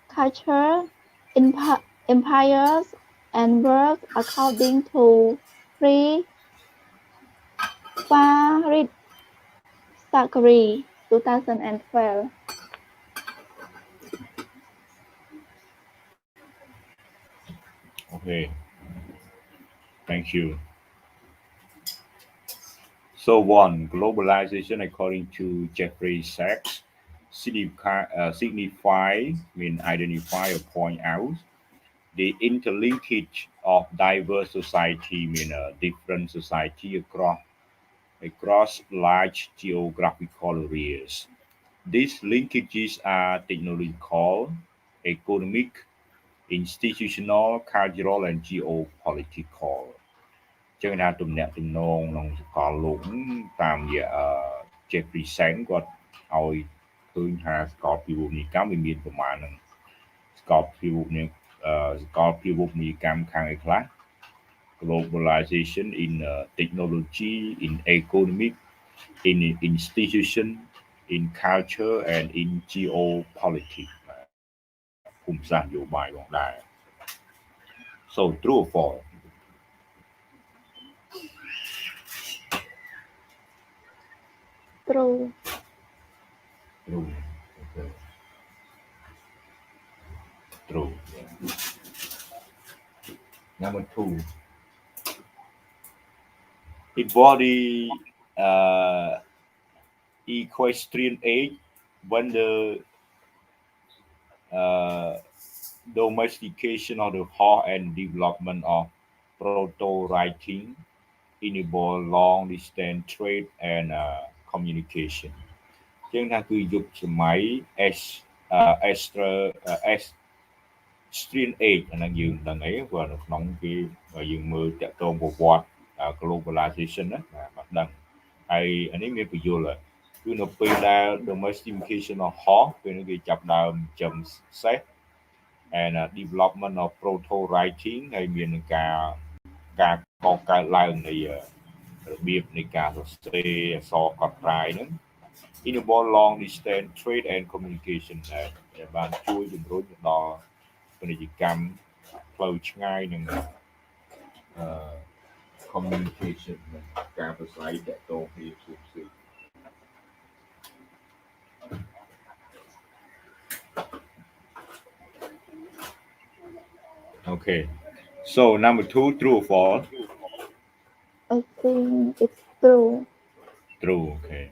culture, empires, and work according to Free Farid Zachary 2012. Okay, thank you. So one, globalization according to Jeffrey Sachs signify, identify or point out the interlinkage of diverse society, different society across large geographical areas. These linkages are technological, economic, institutional, cultural, and geopolitical. ចឹងថាទំនាក់ទំនងក្នុងសកលលោកតាមរយៈ Jeffrey Sachs គាត់ឲ្យឃើញថាសកលភាវូបនីយកម្មវាមានប្រមាណនឹងសកលភាវូបនីយកម្មខាងឯខ្លះ globalization in technology, in economic, in institution, in culture and in geopolitics ภูมิศาสตร์นโยบายของได้ so true or false True. true okay. True yeah. Number two it was the equestrian age when the uh, domestication of the horse and development of proto writing enable long distance trade and communication ជាងថាគឺយុគសម័យ S extra S Stream Age អាហ្នឹងយើងដឹងអីព្រោះនៅក្នុងគេយើងមើលតាក់ទងប្រវត្តិ globalization ណាបាទដឹងហើយអានេះមានបញ្យល់គឺនៅពេលដែល domestication of horse ពេលនេះគេចាប់ដើមចិញ្ចឹមសេះ and development of proto writing ហើយមាននឹងការកកើតឡើងនៃរបៀបនៃការសរសេរអក្សរកត់ត្រាយហ្នឹង enable long distance trade and communication ដែលបានជួយជំរុញទៅដល់ពាណិជ្ជកម្មផ្លូវឆ្ងាយនិងcommunication និងការប្រស្រ័យទាក់ទងគ្នាផ្សេងៗ Okay so number two true or false I think it's true. true okay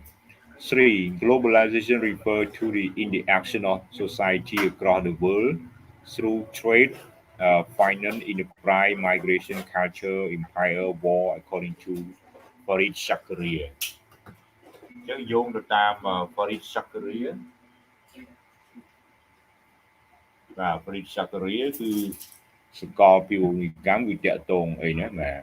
three globalization refers to the interaction of society across the world through trade finance enterprise migration culture empire war according to Farid Zakaria ចឹងយោងទៅតាម Farid Zakaria បាទ Farid Zakaria គឺសកលពាវនិកម្មវាតាក់ទងអីណាបាទ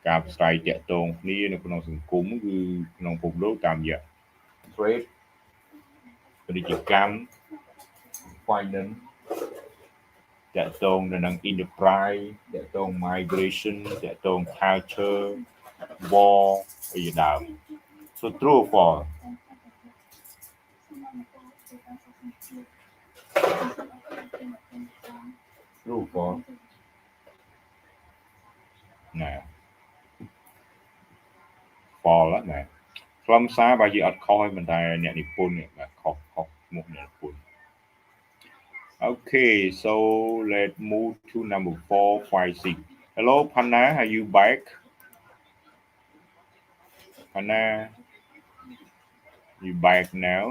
ការផ្សាយតាក់ទងគ្នានៅក្នុងសង្គមគឺក្នុងពិភពលោកតាមរយៈ trade ពាណិជ្ជកម្ម finance តាក់ទងទៅនឹង enterprise តាក់ទង migration តាក់ទង culture war អីដើម so true or false true or false ណែ false ណា ខ្លឹមសារបើជាអត់ខុសហើយមិនតែអ្នកនិពន្ធនេះបាទខុសមុខអ្នកនិពន្ធ Okay so let's move to number 456 hello Panna are you back Panna you back now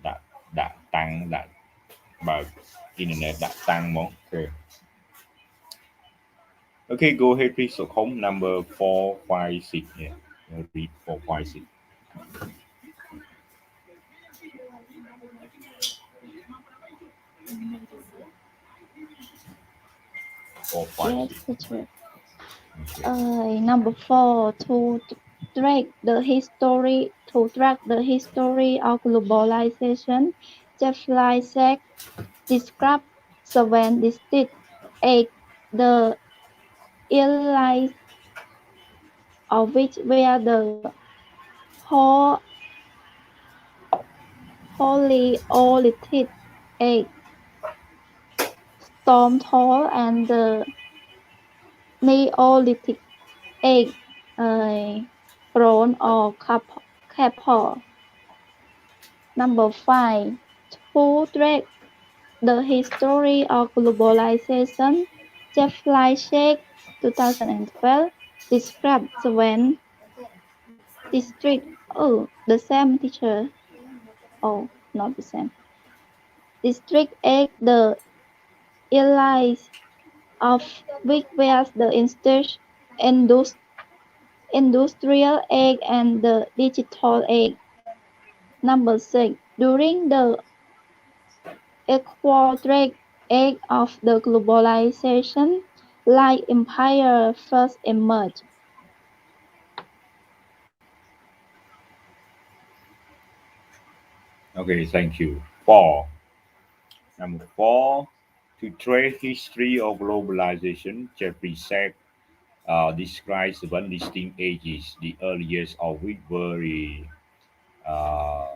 ដាក់តាំងដាក់បើក internet ដាក់តាំងមក Okay go ahead please so home number 456 yeah read 456 Yes, teacher. Number 4 to track the history of globalization. Jeff Lysack described 7 distinct acts, the earliest of which were the Paleolithic age, Stone Toll, and the Neolithic age, Bronze or Copper. Number 5. To track the history of globalization, Jeff Lysack 2012 described 7 districts. Oh, the same teacher. Oh, not the same. District 8, the earliest of which was the industrial age and the digital age. Number 6. During the aquatic age of the globalization, like empire first emerged. Okay thank you 4 number 4 to trace history of globalization Jeffrey Sachs describes 7 distinct ages, the earliest of which were the uh,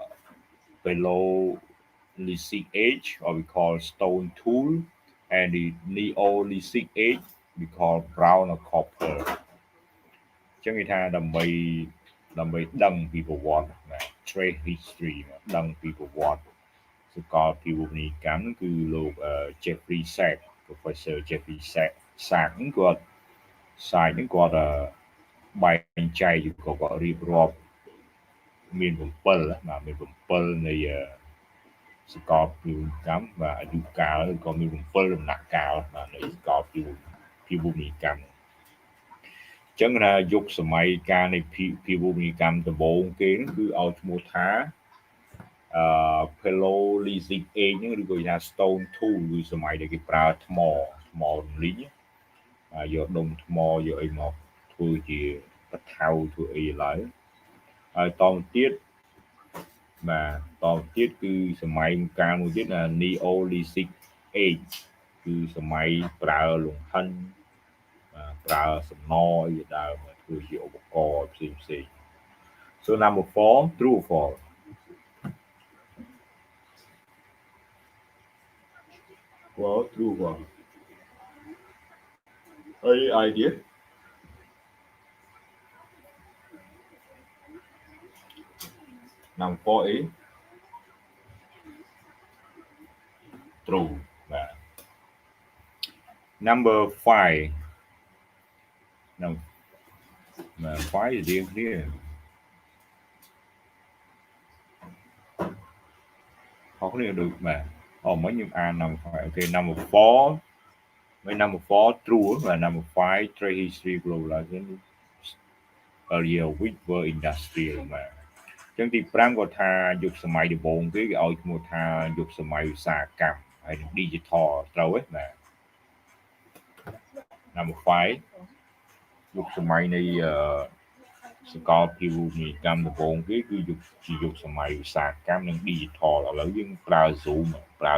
Paleolithic age, or we call stone tool, and the Neolithic age, we call brown or copper. ចឹងគេថាដើម្បីដឹងពីប្រវត្តិណា trace history ណាដឹងពីប្រវត្តិសកលភាវូបនីយកម្មហ្នឹងគឺលោក Jeffrey Sachs Professor Jeffrey Sachs ហ្នឹងគាត់បែងចែកក៏គាត់រៀបរាប់មាន7បាទមាន7នៃសកលភាវូបនីយកម្មបាទអាយុកាលក៏មាន7ដំណាក់កាលបាទនៃសកលភាវូបនីយកម្មចឹងថាយុគសម័យកាលនៃភាវូបនីយកម្មដំបូងគេហ្នឹងគឺឲ្យឈ្មោះថាPaleolithic age ហ្នឹងឬក៏ថា stone tool គឺសម័យដែលគេប្រើថ្មរំលីងយកដុំថ្មយកអីមកធ្វើជាបថៅធ្វើអីឡើយហើយតទៅទៀតគឺសម័យកាលមួយទៀតណា Neolithic age គឺសម័យប្រើលង្ហិនប្រើសំណអីដើមធ្វើជាឧបករណ៍ផ្សេង So number 4 true or false Well, true or false Any idea Number 4 is true Number 5 Number 5 is riêng here Khó có được mà mấy nhiêu number 5 Okay, number 4 với number 4 true và number 5 trade history globalization earlier which were industrial màចឹងទី5គាត់ថាយុគសម័យដំបូងគេឲ្យឈ្មោះថាយុគសម័យឧស្សាហកម្មហើយ digital ត្រូវទេបាទ number 5យុគសម័យនៃសកលភាវូបនីយកម្មដំបូងគេគឺយុគសម័យឧស្សាហកម្មនិង digital ឥឡូវយើងប្រើ Zoom ប្រើ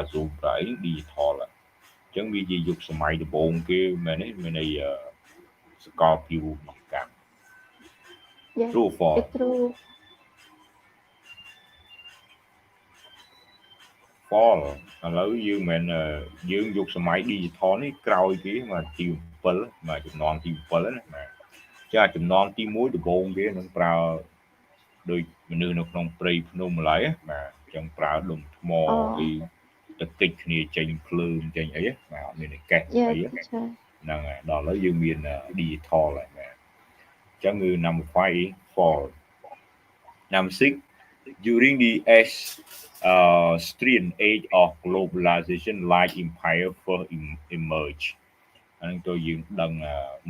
អី digital អញ្ចឹងវាជាយុគសម័យដំបូងគេមែនទេមានន័យសកលភាវូបនីយកម្ម True or false True false ឥឡូវយើងមិនយើងយុគសម័យ digital នេះក្រោយគេមកទី7មកចំនួនទី7ណាបាទចាចំនួនទី1ដំបូងគេនឹងប្រើដោយមនុស្សនៅក្នុងព្រៃភ្នំម្ល៉េះបាទអញ្ចឹងប្រើដុំថ្មអីទៅតិចគ្នាចេញភ្លើងចេញអីបាទអត់មានកេះអីហ្នឹងហើយដល់ឥឡូវយើងមាន digital ហើយបាទអញ្ចឹងគឺ number 5 false number 6 during the Austrian age of globalization large empire first emerge អានឹងទៅយើងដឹង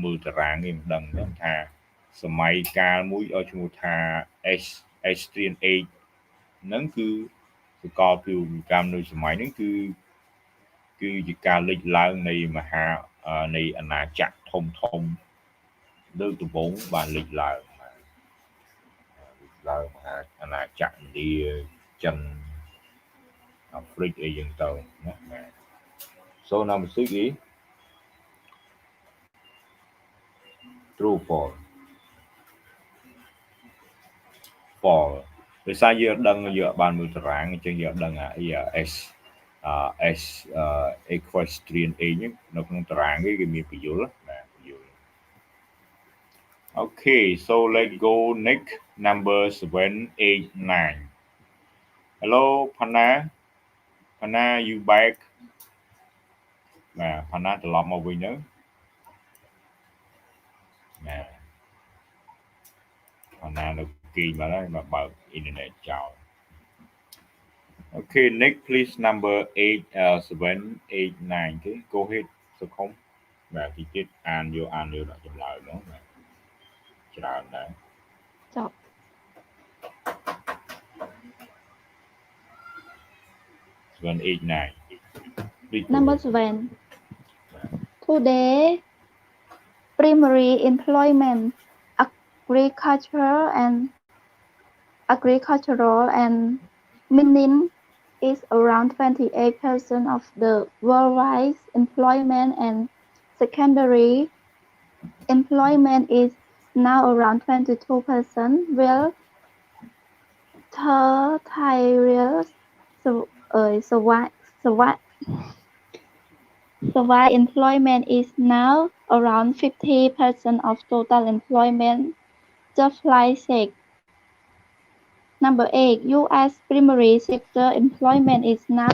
មើលតារាងនេះមិនដឹងថាសម័យកាលមួយឲ្យឈ្មោះថា Austrian age ហ្នឹងគឺសកលភាវូបនីយកម្មនៅសម័យហ្នឹងគឺជាការលេចឡើងនៃនៃអាណាចក្រធំលើកដំបូងបានលេចឡើងមហាអាណាចក្រឥណ្ឌាចិនអាហ្វ្រិកអីយ៉ាងទៅណាបាទ So number 6 is true false false ដោយសារយើងដឹងយើងបានមើលតារាងអញ្ចឹងយើងដឹងequestrian age នៅក្នុងតារាងគេមានពន្យល់បាទពន្យល់ Okay so let's go next number 7 8 9 Hello Pana you back បាទ Pana ត្រឡប់មកវិញទៅបាទ Pana នៅគេងមកហើយមកបើកអ៊ីនធឺណិតចោល Okay next please number 8 7 8 9 Okay go ahead សុខុមបាទទីទៀតអានយកដាក់ចម្លើយមកបាទច្រើនដែរចប់ 7 8 9 Number 7 Today primary employment agricultural and mining is around 28% of the worldwide employment and secondary employment is now around 22%, while tertiary survey employment is now around 50% of total employment, just like said. Number 8, U.S. primary sector employment is now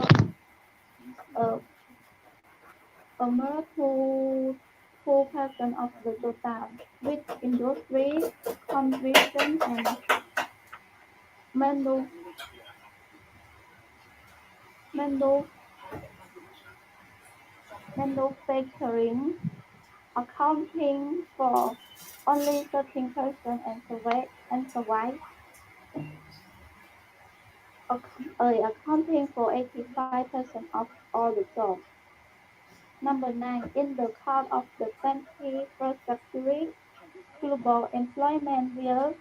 uh, almost 2% of the total, with industry, construction, and manu- manu- manufacturing accounting for only 13% and survey accounting for 85% of all the jobs. Number 9, in the course of the 21st century, global employment will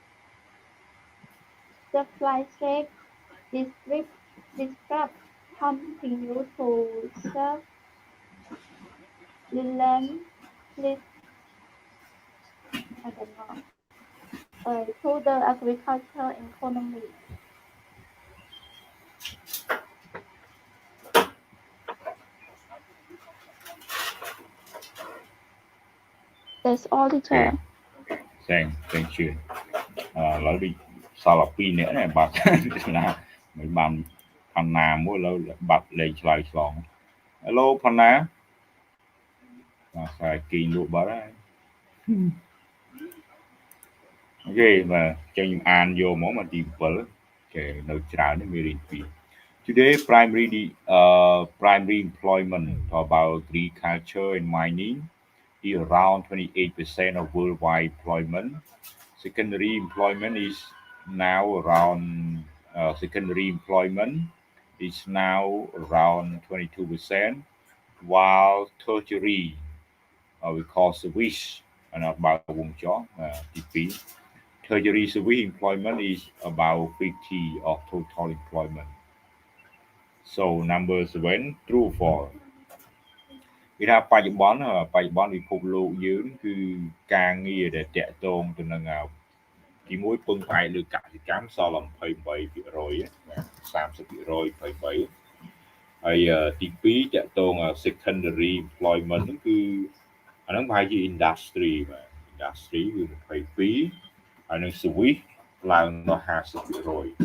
displace descript continue to serve relentless I don't know, to the agriculture economy. That's all, teacher. Thank you. Lỡ đi sao là pin nữa này bật là mình bàn phần nào mỗi lâu bật lên slide slong. Hello phần nào. Xài kỳ luôn bớt đấy. Ok và cho những an vô mỗi mà tìm bớt cái nơi trả nó mới đi. Today primary employment for about agriculture and mining is around 28% of worldwide employment. Secondary employment is now around 22%, while tertiary we call service and about vùng chó TP. Tertiary service employment is about 50 of total employment. So number 7 true for គេថាបច្ចុប្បន្នពិភពលោកយើងគឺការងារដែលតាក់ទងទៅនឹងទី1ពឹងផ្អែកលើកសិកម្មសល់ 28% 30% 23ហើយទី2តាក់ទង secondary employment ហ្នឹងគឺអាហ្នឹងប្រហែលជា industry បាទ industry គឺ22ហើយនឹង service ឡើងដល់ 50%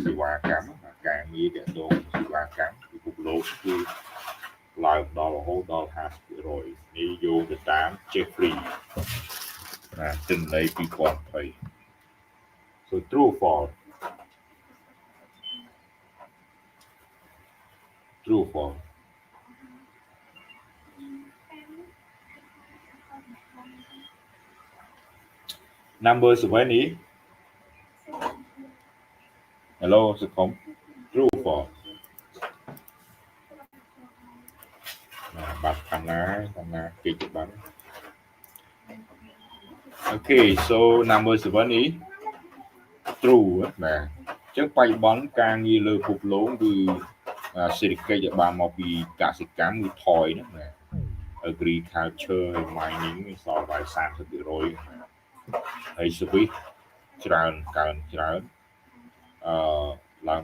សេវាកម្មការងារតាក់ទងសេវាកម្មពិភពលោកគឺឡើងដល់រហូតដល់ 50% នេះយោងទៅតាម Jeffrey ទិន្នន័យ2020 So true or false True or false Number 7 is Hello Sacom True or false bật thành ra kịch bắn Okay so number 7 is true បាទអញ្ចឹងបច្ចុប្បន្នការងារលើពិភពលោកគឺសេដ្ឋកិច្ចដែលបានមកពីកសិកម្មគឺថយណាបាទ agriculture ហើយ mining វាសល់តែ 30% ហើយ service ច្រើនឡើង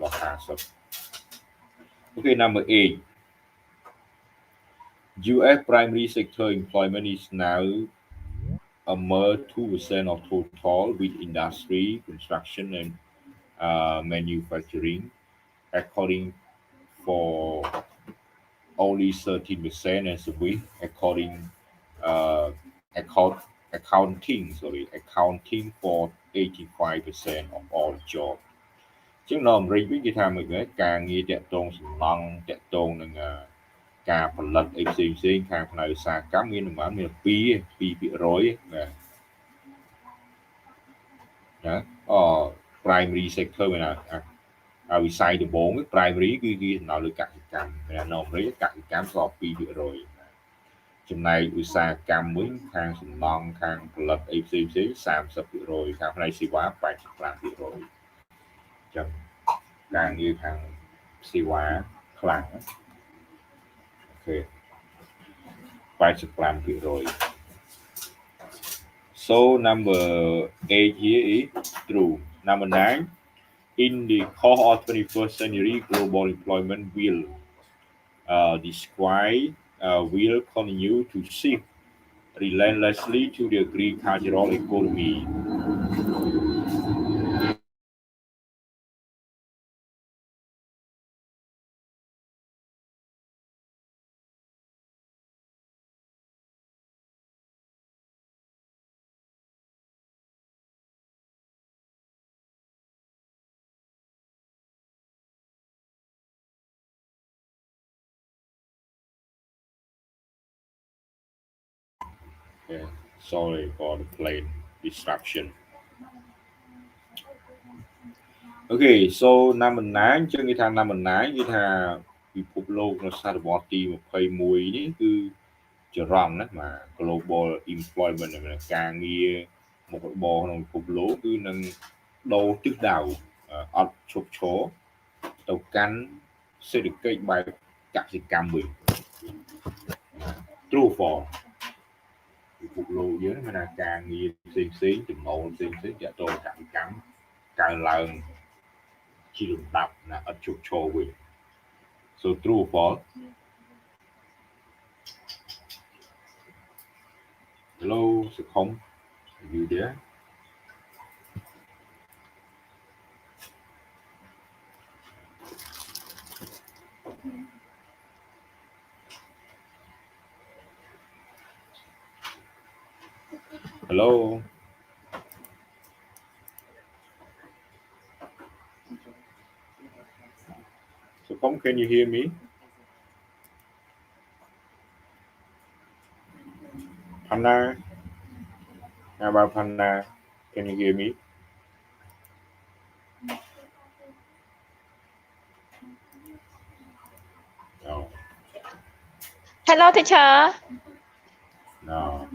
ដល់ 50 Okay number 8 US primary sector employment is now a mere 2% of total with industry, construction and manufacturing accounting for only 13% and service accounting for 85% of all jobs ជាងនៅអាមេរិកវិញគេថាមិនដែរការងារតាក់ទងសំណង់តាក់ទងនឹងការផលិតអីផ្សេងខាងផ្នែកឧស្សាហកម្មមានប្រហែលមាន 2% ណាprimary sector មានវិស័យដំបូង primary គឺគេសំដៅលើកសិកម្មនៅអាមេរិកកសិកម្មសល់ 2% ចំណែកឧស្សាហកម្មវិញខាងសំណង់ខាងផលិតអីផ្សេង 30% ខាងផ្នែកសេវា 85% ចឹងការងារខាងសេវាខ្លាំងអូខេ 85% So number 8 here is true. Number 9, in the core of 21st century, global employment will continue to shift relentlessly to the agricultural economy. Yeah, sorry for the plane disruption. Okay, so number 9 ចឹងគេថា number 9 គេថាពិភពលោកនៅសតវត្សទី21នេះគឺចរន្តណាបាទ global employment ការងារមុខរបរក្នុងពិភពលោកគឺនឹងដូរទិសដៅអត់ឈប់ឈរទៅកាន់សេដ្ឋកិច្ចបែបកសិកម្មវិញ true for ពិភពលោកយើងមានថាការងារផ្សេងៗចំណូលផ្សេងៗទាក់ទងកសិកម្មកើនឡើងជាលំដាប់ណាអត់ឈប់ឈរវិញ so true or false hello សុខុម are you there hello Sukhom, can you hear me Panna how about Panna can you hear me no Hello, teacher. no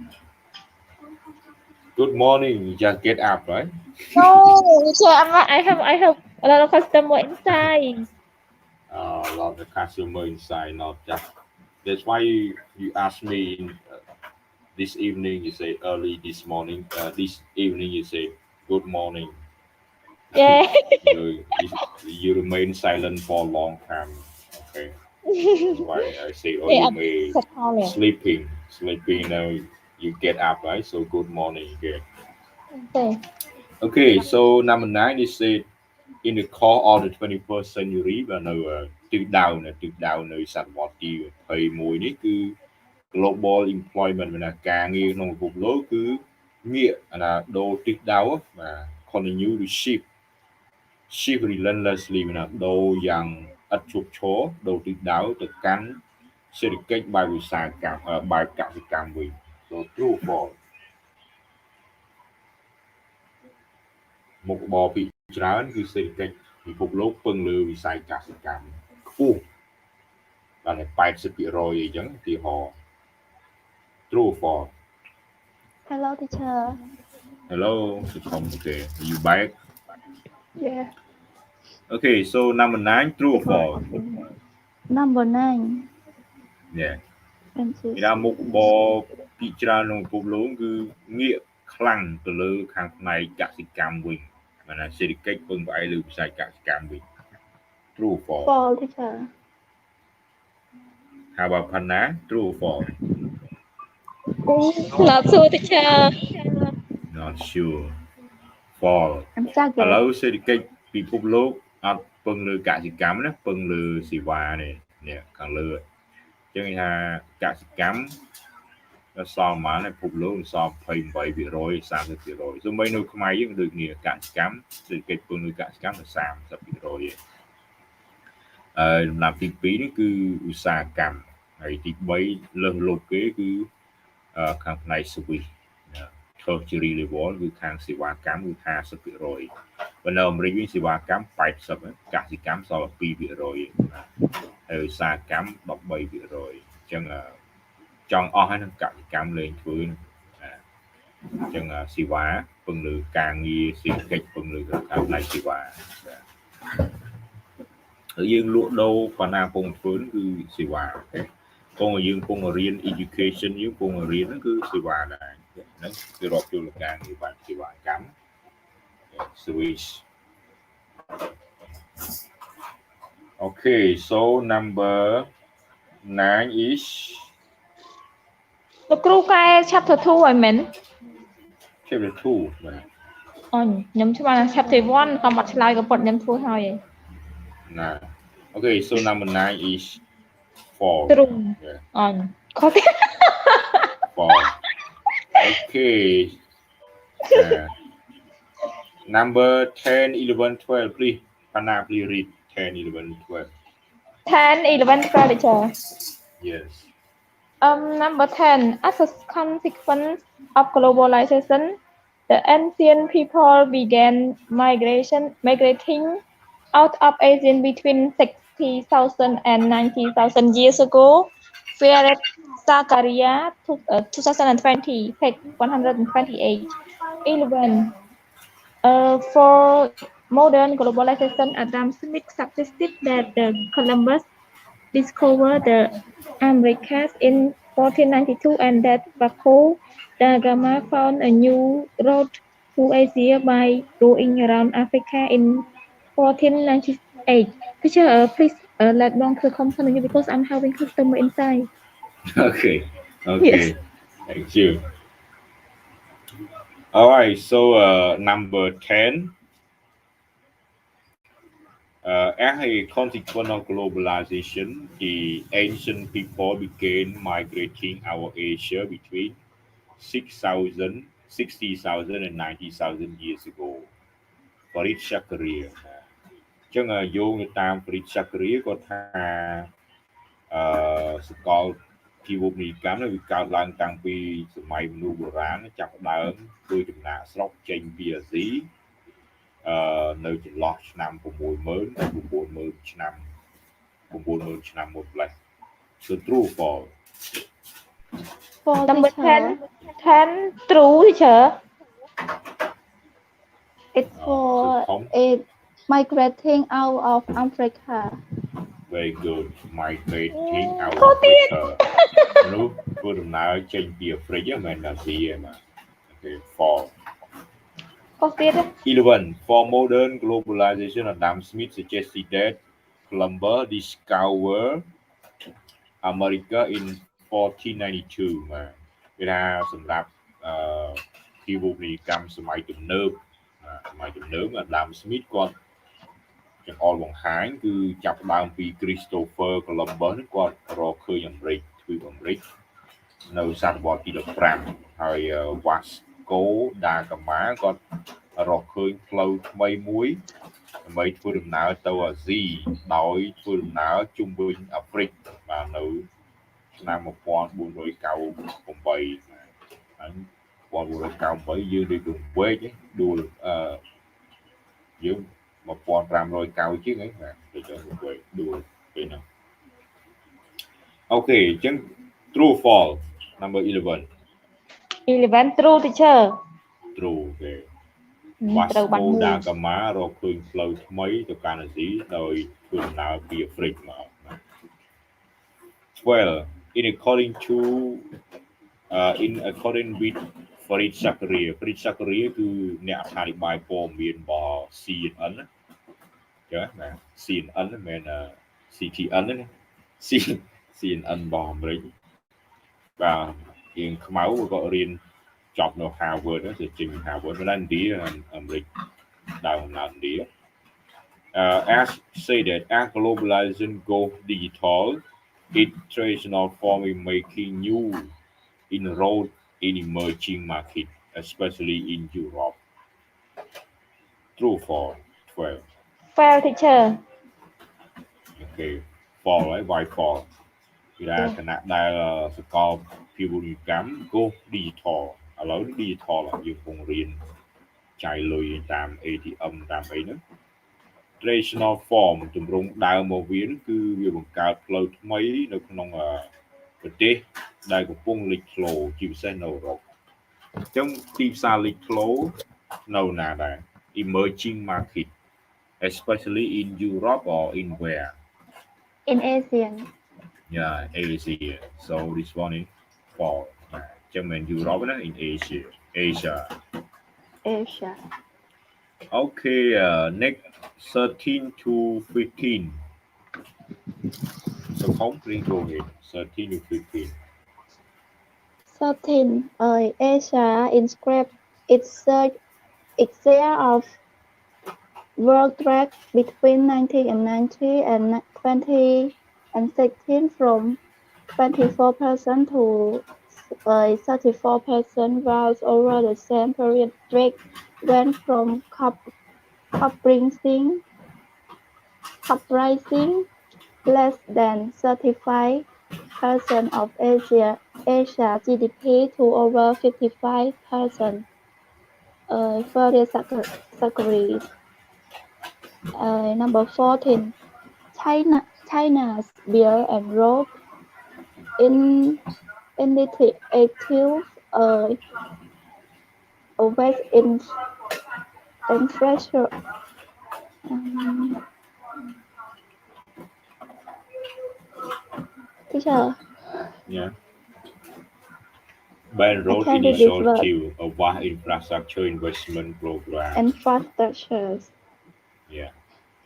good morning you just get up right No, teacher, I have a lot of customer inside. a lot of customer inside not just that's why you asked me this evening you say early this morning this evening you say good morning Yeah. you remain silent for a long time okay why I say oh Yeah, you may I'm sleeping now you get up right so good morning again okay. okay so number 9 is said in the core of the 21st century và từ đầu nơi sạch vọtទី21នេះគឺ global employment មានការងារក្នុងពិភពលោកគឺងាកដូរទិសដៅបាទ continue to shift relentlessly មានដូរយ៉ាងឥតឈប់ឈរដូរទិសដៅទៅកាន់សេដ្ឋកិច្ចបែបវិស័យកម្មបែបកសិកម្មវិញ so true for មុខរបរពីច្រើនគឺសេដ្ឋកិច្ចពិភពលោកពឹងលើវិស័យកសិកម្មខ្ពស់ដល់តែ 80% អីចឹងឧទាហរណ៍ true for Hello, teacher. hello okay are you back Yeah. okay so number 9 true or false Number 9. yeah And គេថាមុខរបរពីច្រើនក្នុងពិភពលោកគឺងាកខ្លាំងទៅលើខាងផ្នែកកសិកម្មវិញបានថាសេដ្ឋកិច្ចពឹងផ្អែកលើវិស័យកសិកម្មវិញ true or false Fall, teacher. how about Panna true or false Not so, teacher. not sure false I'm stuck ឥឡូវសេដ្ឋកិច្ចពិភពលោកអត់ពឹងលើកសិកម្មណាពឹងលើសេវានេះខាងលើអញ្ចឹងគេថាកសិកម្មនៅសល់ប៉ុន្មានពិភពលោកសល់ 28% 30% សូម្បីនៅខ្មែរយើងដូចគ្នាកសិកម្មសេដ្ឋកិច្ចពឹងលើកសិកម្មទៅ 30% ឯងលំដាប់ទី2នេះគឺឧស្សាហកម្មហើយទី3លើសលប់គេគឺខាងផ្នែក service tertiary level គឺខាងសេវាកម្មគឺ 50% បើនៅអាមេរិកវិញសេវាកម្ម 80% កសិកម្មសល់ 2% ហើយឧស្សាហកម្ម 13% អញ្ចឹងចង់អស់ហើយនឹងកសិកម្មលេងធ្វើអញ្ចឹងសេវាពឹងលើការងារសេដ្ឋកិច្ចពឹងលើខាងផ្នែកសេវាហើយយើងលក់ដូរបណ្ណាពងធ្វើគឺសេវា con ở dương con ở riêng education dương con ở riêng nó cứ sự hòa này nó cứ rộp vô là càng như bạn sự hòa cắm switch. Okay, so number 9 is លោកគ្រូកែ chapter 2 ឲ្យមែន chapter 2 បាទ អូខ្ញុំច្បាស់ chapter 1 កំបាត់ឆ្លើយក៏ប៉ុតខ្ញុំធ្វើហើយឯង Nah. Okay, so number 9 is 4. True. Yeah, អូខុសទៀត 4. Okay. Number 10, 11, 12, please. Panna, please read 10, 11, 12. 10 11 12 teacher Yes. Number 10 as a consequence of globalization the ancient people began migrating out of Asia between 60,000 and 90,000 years ago where Zachariah 2020 page 128 11 for modern globalization Adam Smith suggested that the Columbus discovered the Americas in 1492 and that Vasco da Gama found a new route to Asia by going around Africa in 1498. Teacher, please let Blanc to continue because I'm having customer inside. Okay. Yes. Thank you. All right, so number 10. As a consequence of globalization, the ancient people began migrating out of Asia between 6,000, 60,000 and 90,000 years ago. For each Zachariah. ចឹងយោងទៅតាម Fritz Zachariah គាត់ថាសកលជីវនីយកម្មវាកើតឡើងតាំងពីសម័យមនុស្សបុរាណចាប់ផ្ដើមធ្វើចំណាកស្រុកចេញពីអាស៊ីនៅចន្លោះឆ្នាំ 60000 ដល់ 90000 ឆ្នាំ 90000 ឆ្នាំមុនម្លេះ So true or false? Number 10 true teacher. It's for it migrating out of Africa. Very good. Migrating out of Africa. មនុស្សធ្វើដំណើរចេញពីអាហ្វ្រិកមិនអាស៊ីទេបាទ Okay, false. ខុសទៀត 11. For modern globalization, Adam Smith suggested that Columbus discovered America in 1492. គេថាសម្រាប់ជីវនីយកម្មសម័យទំនើប Adam Smith គាត់ចង្អុលបង្ហាញគឺចាប់ផ្ដើមពី Christopher Columbus គាត់រកឃើញអាមេរិកទ្វីបអាមេរិកនៅសតវត្សទី 15 ហើយ Vasco da Gama គាត់រកឃើញផ្លូវថ្មីមួយដើម្បីធ្វើដំណើរទៅអាស៊ីដោយធ្វើដំណើរជុំវិញអាហ្វ្រិកបាទនៅឆ្នាំ 1498 ហើយ 1498 យើងដូចរង្វែកដួលយើង 1500 ជាងហ្នឹងបាទដូចរង្វែកដួលពេលហ្នឹង Okay អញ្ចឹង true or false number 11 true teacher. True. Okay. Vasco da Gama រកឃើញផ្លូវថ្មីទៅកាន់អាស៊ីដោយធ្វើដំណើរពីអាហ្វ្រិកមក 12 in according with Fritz Zachariah គឺអ្នកអត្ថាធិប្បាយព័ត៌មានរបស់ CNN ចឹងណា CNN មិនមែន CTN ទេ CNN របស់អាមេរិកបាទជាងខ្មៅក៏រៀនចប់នៅ Harvard ទៅចេញពី Harvard នៅឥណ្ឌាអាមេរិកដើមនៅឥណ្ឌា as say that as globalization goes digital its traditional form is making new inroads in emerging markets especially in Europe. True for 12. Fail teacher. Okay. For ហើយ why for ពីថាគណៈដែលសកលភាវូបនីយកម្ម go digital ឥឡូវ digital យើងកំពុងរៀនចាយលុយតាម ATM តាមអីហ្នឹង traditional form ទម្រង់ដើមមកវាគឺវាបង្កើតផ្លូវថ្មីនៅក្នុងប្រទេសដែលកំពុងលេចធ្លោជាពិសេសនៅអឺរ៉ុបអញ្ចឹងទីផ្សារលេចធ្លោនៅណាដែរ emerging market especially in Europe or in where In Asian. Yeah, Asia. So this one is for German Europe in Asia. Asia. Asia. Okay, next 13 to 15. So please go ahead. 13 to 15. 13. Asia inscribed its its share of world trade between 1990 and 2016 from 24% to 34%, while over the same period trade went from comprising comprising less than 35% of Asia GDP to over 55%. Further categories. Number 14. China's beer and rope in initiative West infrastructure. Um, Teacher, Yeah. Belt I Road can't read this word. Initiative, a vast infrastructure investment program. Infrastructure. Yeah.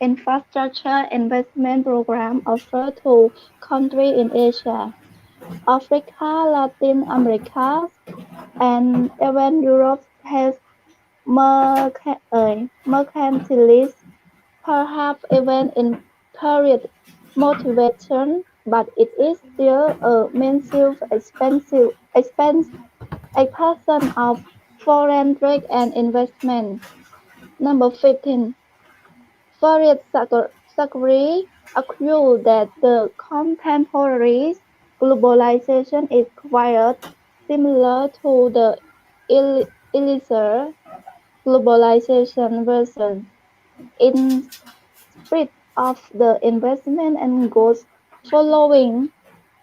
Infrastructure investment program offered to countries in Asia, Africa, Latin America, and even Europe has mercantilist, perhaps even in period motivation, but it is still a massive expansion of foreign trade and investment. Number 15. Farid Sakri argued that the contemporary globalization is quite similar to the Elixir globalization version, in spirit of the investment and goods flowing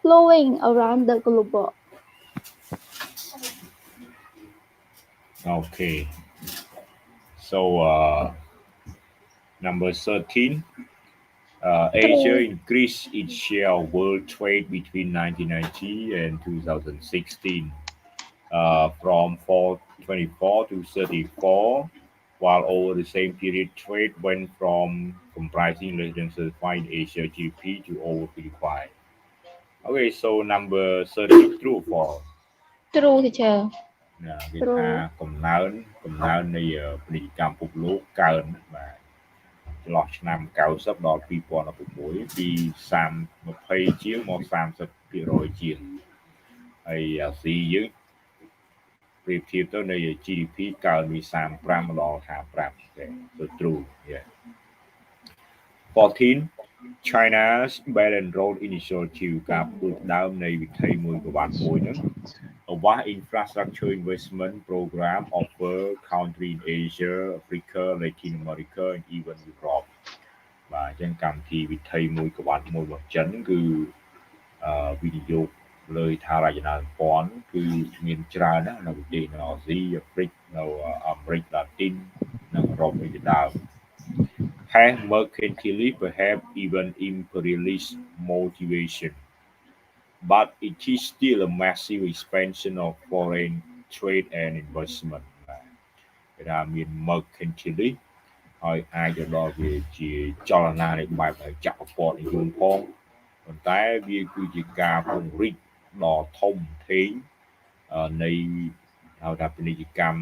around the globe. Okay. So number 13. Asia True. increased its share of world trade between 1990 and 2016 from 424 to 34, while over the same period, trade went from comprising less than 35 Asia GDP to over 55. Okay, so number 13 true for True, teacher. គេថា True. កំណើននៃពាណិជ្ជកម្មពិភពលោកកើនបាទចន្លោះឆ្នាំ90ដល់2016ពី20ជាងមក30%ជាងហើយអាស៊ីយើងប្រៀបធៀបទៅនៃ GDP កើនពី35ដល់55ទេ so true yeah 14 China's Belt and Road Initiative ការផ្ដួចផ្ដើមនៃវិថីមួយក្បាត់មួយហ្នឹង a vast infrastructure investment program offer country in Asia, Africa, Latin America and even Europe បាទអញ្ចឹងកម្មវិធីវិថីមួយក្បាត់មួយរបស់ចិនគឺវិនិយោគលើហេដ្ឋារចនាសម្ព័ន្ធគឺមានច្រើនណាស់នៅប្រទេសនៅអាស៊ីអាហ្វ្រិកនៅអាមេរិកឡាទីននិងអឺរ៉ុបជាដើម has mercantilist perhaps even imperialist motivation but it is still a massive expansion of foreign trade and investment គេថាមាន mercantilist ហើយអាចទៅដល់វាជាចលនានៃបែបចក្រពត្តិនិយមផងប៉ុន្តែវាគឺជាការពង្រីកដ៏ធំធេងនៃហៅថាពាណិជ្ជកម្ម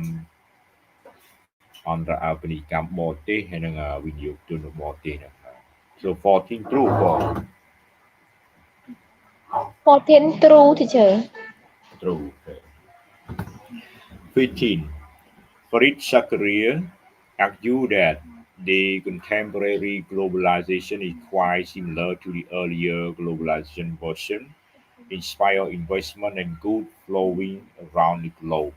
អន្តរពាណិជ្ជកម្មបរទេសហើយនិងវិនិយោគទុនបរទេសហ្នឹង so 14 true for14 true, teacher. true okay. 15 Farid Zakaria argued that the contemporary globalization is quite similar to the earlier globalization version, in spite of investment and goods flowing around the globe.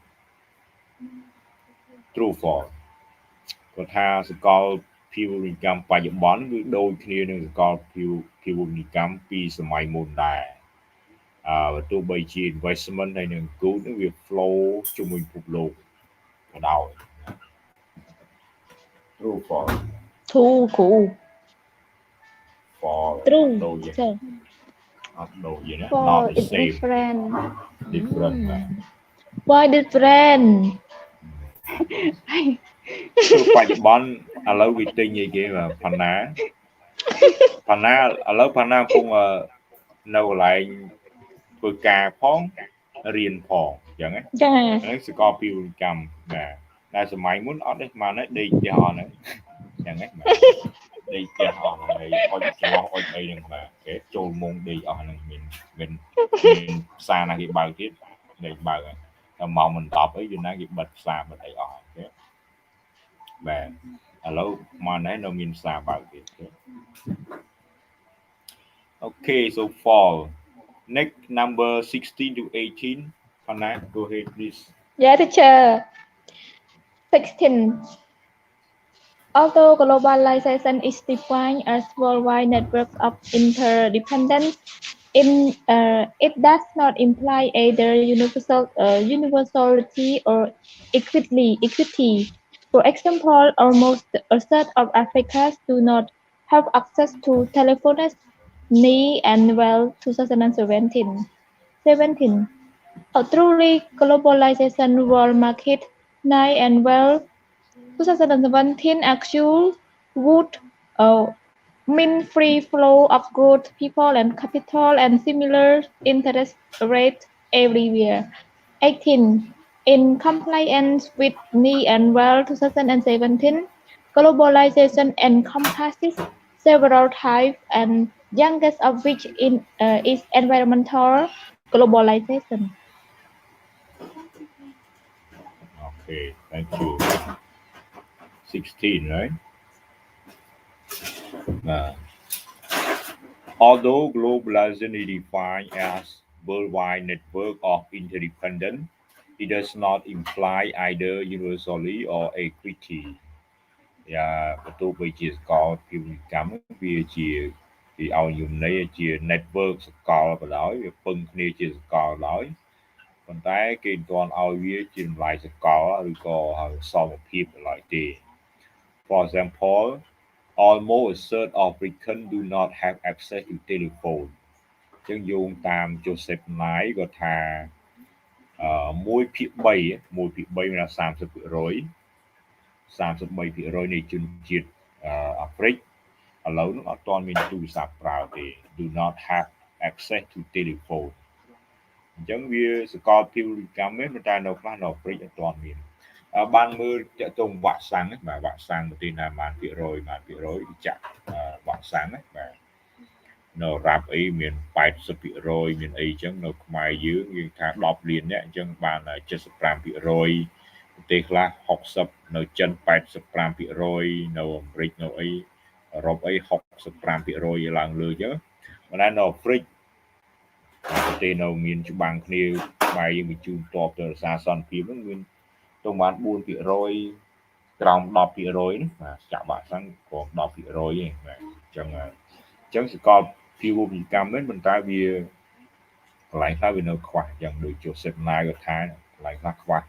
True for គាត់ថាសកលភាវូបនីយកម្មបច្ចុប្បន្នគឺដូចគ្នានឹងសកលភាវូបនីយកម្មពីសម័យមុនដែរទោះបីជា investment ហើយនឹង good នឹងវា flow ជាមួយពិភពលោកក៏ដោយ True for True, cool. for True, ដូច teacher. no, you know, For not the it's same, different. different. Why different? คือบច្ចុប្បន្នឥឡូវវាទិញអីគេផាណាឥឡូវផាណាកំពុងនៅកន្លែងធ្វើការផងរៀនផងអញ្ចឹងណា ចា ហ្នឹងសកលពីវកម្មបាទតែសម័យមុនអត់ទេមកនេះដេកផ្ទះអស់ហ្នឹងអញ្ចឹងណាបាទដេកផ្ទះអស់ហើយអុចច្រោះអុចអីហ្នឹងបាទគេចូលមុងដេកអស់ហ្នឹងមានផ្សារណាគេបើកទៀតដេកបើកហើយតែម៉ោងមិន10អីយូរណាគេបិទផ្សារបិទអីអស់ហើយ បាទឥឡូវមកនេះនៅមានផ្សារបើកទៀត Okay, so fall next number 16 to 18 Hana, go ahead please. Yeah, teacher. 16. Although globalization is defined as worldwide networks of interdependence, it does not imply either universality or equity. For example, almost a third of Africans do not have access to telephony and well 2017. 17. A truly globalization world market night and well 2017 actually would mean free flow of goods, people and capital and similar interest rates everywhere. 18. In compliance with NI and well 2017, globalization encompasses several types and youngest of which is environmental globalization. Okay, thank you. 16, right? Although globalization is defined as worldwide network of interdependence, it does not imply either universally or equity. បើទោះបីជាសកលពាណិជ្ជកម្មវាជាគេឲ្យយមន័យជា network សកលក៏ដោយវាពឹងគ្នាជាសកលដោយប៉ុន្តែគេមិនទាន់ឲ្យវាជាតម្លៃសកលឬក៏សមភាពឡើយទេ For example, almost a third of Africans do not have access to telephone អញ្ចឹងយោងតាម Joseph Nye គាត់ថា1/3មានថា 33% នៃជនជាតិអាហ្វ្រិកឥឡូវនោះអត់ទាន់មានទូរស័ព្ទប្រើទេ do not have access to telephone អញ្ចឹងវាសកលភាវូបកម្មទេតែនៅខ្លះនៅអាហ្វ្រិកអត់ទាន់មានបានមើលតាក់ទងវ៉ាក់សាំងបាទវ៉ាក់សាំងប្រទេសណាបានភាគរយចាក់វ៉ាក់សាំងបាទនៅរ៉ាប់អីមាន 80% មានអីចឹងនៅខ្មែរយើងថា10លានអ្នកអញ្ចឹងបាន 75% ប្រទេសខ្លះ60នៅចិន 85% នៅអាមេរិកនៅអីអឺរ៉ុបអី 65% ឡើងលើចឹងប៉ុន្តែនៅអាហ្វ្រិកប្រទេសនៅមានច្បាំងគ្នាខ្មែរយើងបញ្ជូនតបទៅរក្សាសន្តិភាពហ្នឹងមានទៅបាន 4% ក្រោម 10% ហ្នឹងបាទចាក់វ៉ាក់សាំងក៏ 10% ទេបាទអញ្ចឹងសកលភាវូបនីយកម្មហ្នឹងប៉ុន្តែវាកន្លែងខ្លះវានៅខ្វះអញ្ចឹងដូច Joseph Nye គាត់ថាកន្លែងខ្លះខ្វះ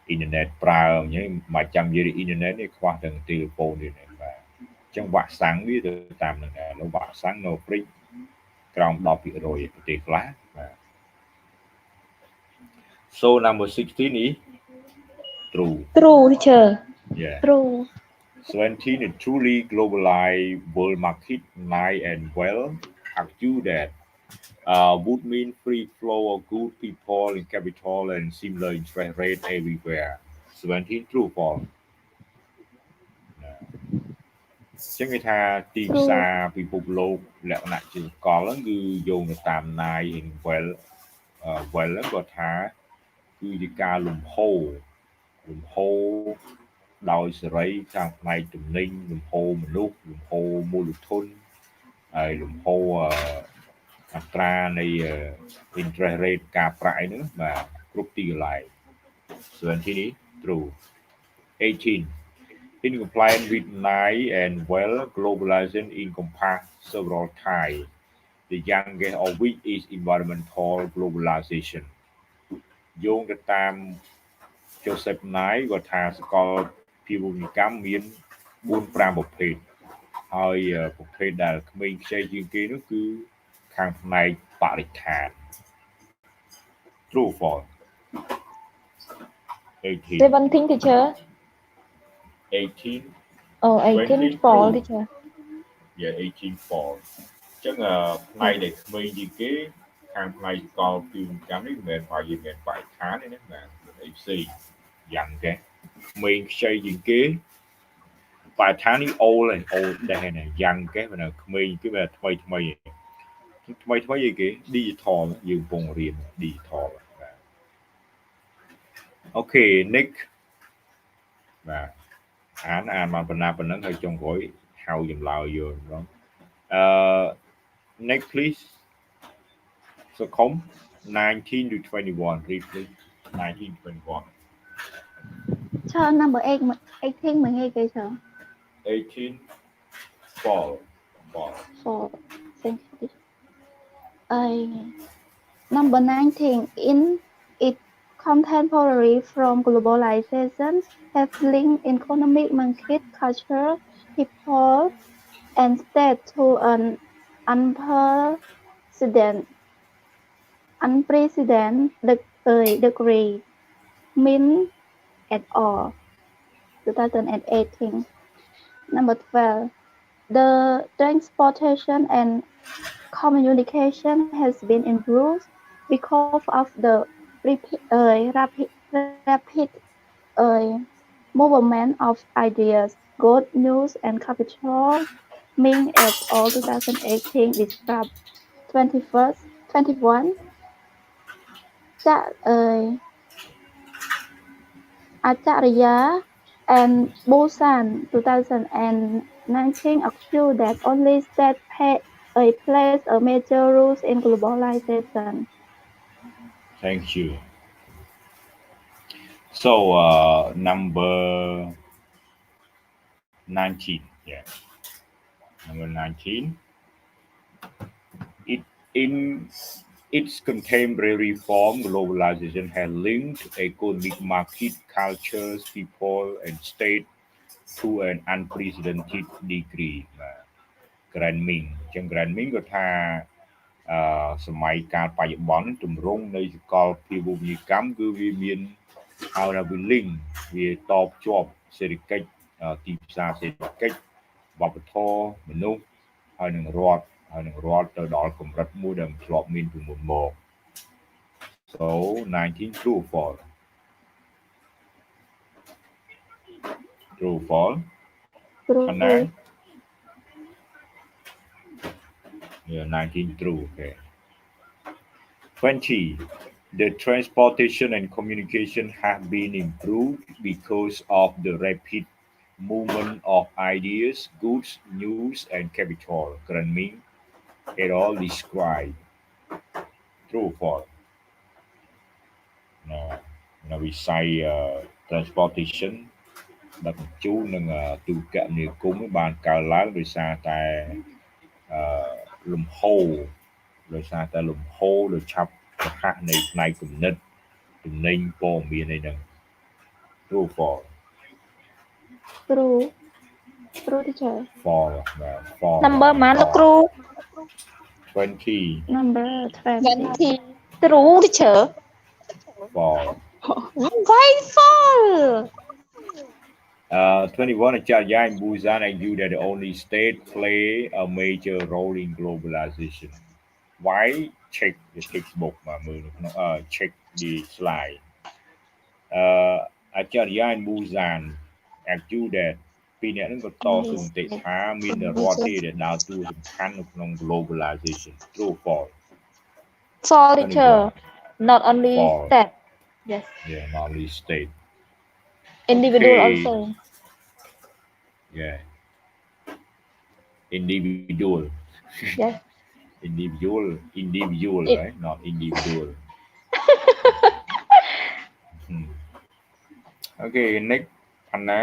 អ៊ីនធឺណិតប្រើអញ្ចឹងមិនចាំនិយាយអ៊ីនធឺណិតនេះខ្វះទាំងទូរស័ព្ទនេះបាទអញ្ចឹងវ៉ាក់សាំងវាទៅតាមនឹងដែរវ៉ាក់សាំងនៅព្រិចក្រោម 10% ប្រទេសខ្លះបាទ So number 16 is true teacher. yeah True. 17 a truly globalized world market night and well argue that would mean free flow of goods, people, and capital, and similar interest rate everywhere. 17 true false. ចឹងគេថាទីផ្សារពិភពលោកលក្ខណៈជាសកលហ្នឹងគឺយោងទៅតាម Nine and Well ហ្នឹងគាត់ថាគឺជាការលំហូរដោយសេរីខាងផ្នែកទំនិញលំហូរមនុស្សលំហូរមូលធនហើយលំហូរអត្រានៃ interest rate ការប្រាក់ហ្នឹងបាទគ្រប់ទីកន្លែង 17 true 18 In compliance with Nine and Well globalization encompasses several types the youngest of which is environmental globalization យោងទៅតាម Joseph Nye គាត់ថាសកលភាវូបនីយកម្មមាន 4-5 ប្រភេទហើយប្រភេទដែលក្មេងខ្ចីជាងគេនោះគឺ ខាងផ្នែកបរិស្ថាន True false 18 17 teacher 18 oh 18 20 fall true teacher yeah 18 false អញ្ចឹងផ្នែកដែលក្មេងជាងគេខាងផ្នែកកលពីកម្មនេះមិនមែនបើយើងមានបរិស្ថានទេណាបាទអីផ្សេងយ៉ាងគេក្មេងខ្ចីជាងគេបរិស្ថាននេះអូលដែរណាយ៉ាងគេមិនក្មេងគឺវាថ្មីអីគេ digital យើងកំពុងរៀន digital បាទអូខេ next បាទអានមកប៉ុណ្ណឹងហើយចុងក្រោយហៅចម្លើយយកបងnext please so come 19 to 21 read please 19 21 Cho number 18 mình nghe cái chờ. 18 fall For thank you. Number 19 in its contemporary from globalization have linked economic market culture, people, and state to an unprecedented degree. Mean at all. 2018. Number 12. The transportation and communication has been improved because of the rapid movement of ideas, good news, and capital. Ming et al. 2018 described 21. Acharya and Busan 2019 accused that only state plays a major role in globalization. thank you so number 19 yeah number 19 in its contemporary form, globalization has linked economic market, cultures, people, and state to an unprecedented degree. Grand Ming ចឹង Grand Ming គាត់ថាសម័យកាលបច្ចុប្បន្នទម្រង់នៃសកលភាវូបនីយកម្មគឺវាមានហៅថាវា link វាតភ្ជាប់សេដ្ឋកិច្ចទីផ្សារសេដ្ឋកិច្ចវប្បធម៌មនុស្សហើយនឹងរដ្ឋទៅដល់កម្រិតមួយដែលមិនធ្លាប់មានពីមុនមក so 19 true or false true or false True. Yeah, 19 true. Okay. 20. The transportation and communication have been improved because of the rapid movement of ideas, goods, news, and capital. Granming et al. Describe. True or false? No, we say transportation ដឹកជញ្ជូននិងទូរគមនាគមន៍បានកើនឡើងដោយសារតែលំហូរដោយឆាប់រហ័សនៃផ្នែកគំនិតទំនិញព័ត៌មានអីហ្នឹង True or false True teacher. false number ប៉ុន្មានលោកគ្រូ 20 Number 20 true teacher false why fall 21 Acharya and Busan argued that the only state play a major role in globalization. Why? Check the textbook មកមើលនៅក្នុងcheck the slide. Acharya and Busan argued that ពីរអ្នកហ្នឹងក៏តស៊ូមតិថាមានតែរដ្ឋទេដែលដើរតួសំខាន់នៅក្នុង globalization. True or false? fall teacher not only False. state yes Yeah, not only state. individual Okay. also Yeah. Individual. yes individual, It- right? Not individual. Okay, next Anna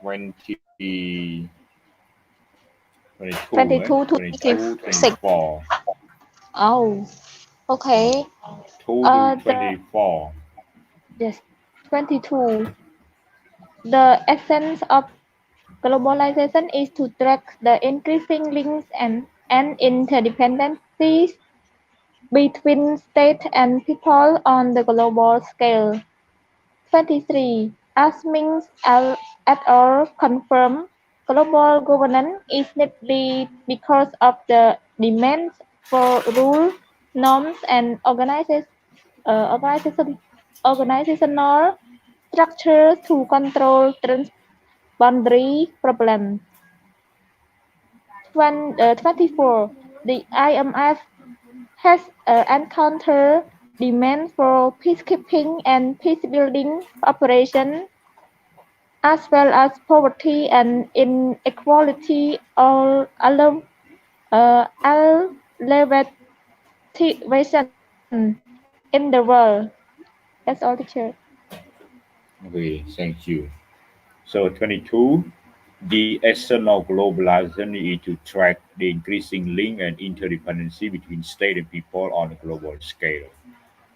20 22 22 to 24 oh okay 2 to 24 yes 22 the essence of globalization is to track the increasing links and interdependence peace between states and people on the global scale. 23. As Mings et al. Confirmed, global governance is needed because of the demands for rules, norms, and organizational structure to control transboundary problems. 24. The IMF has encountered demands for peacekeeping and peacebuilding operations, as well as poverty and inequality all elevation in the world. That's all, teacher. Okay, thank you. So 22, the essence of globalization is to track the increasing link and interdependency between state and people on a global scale.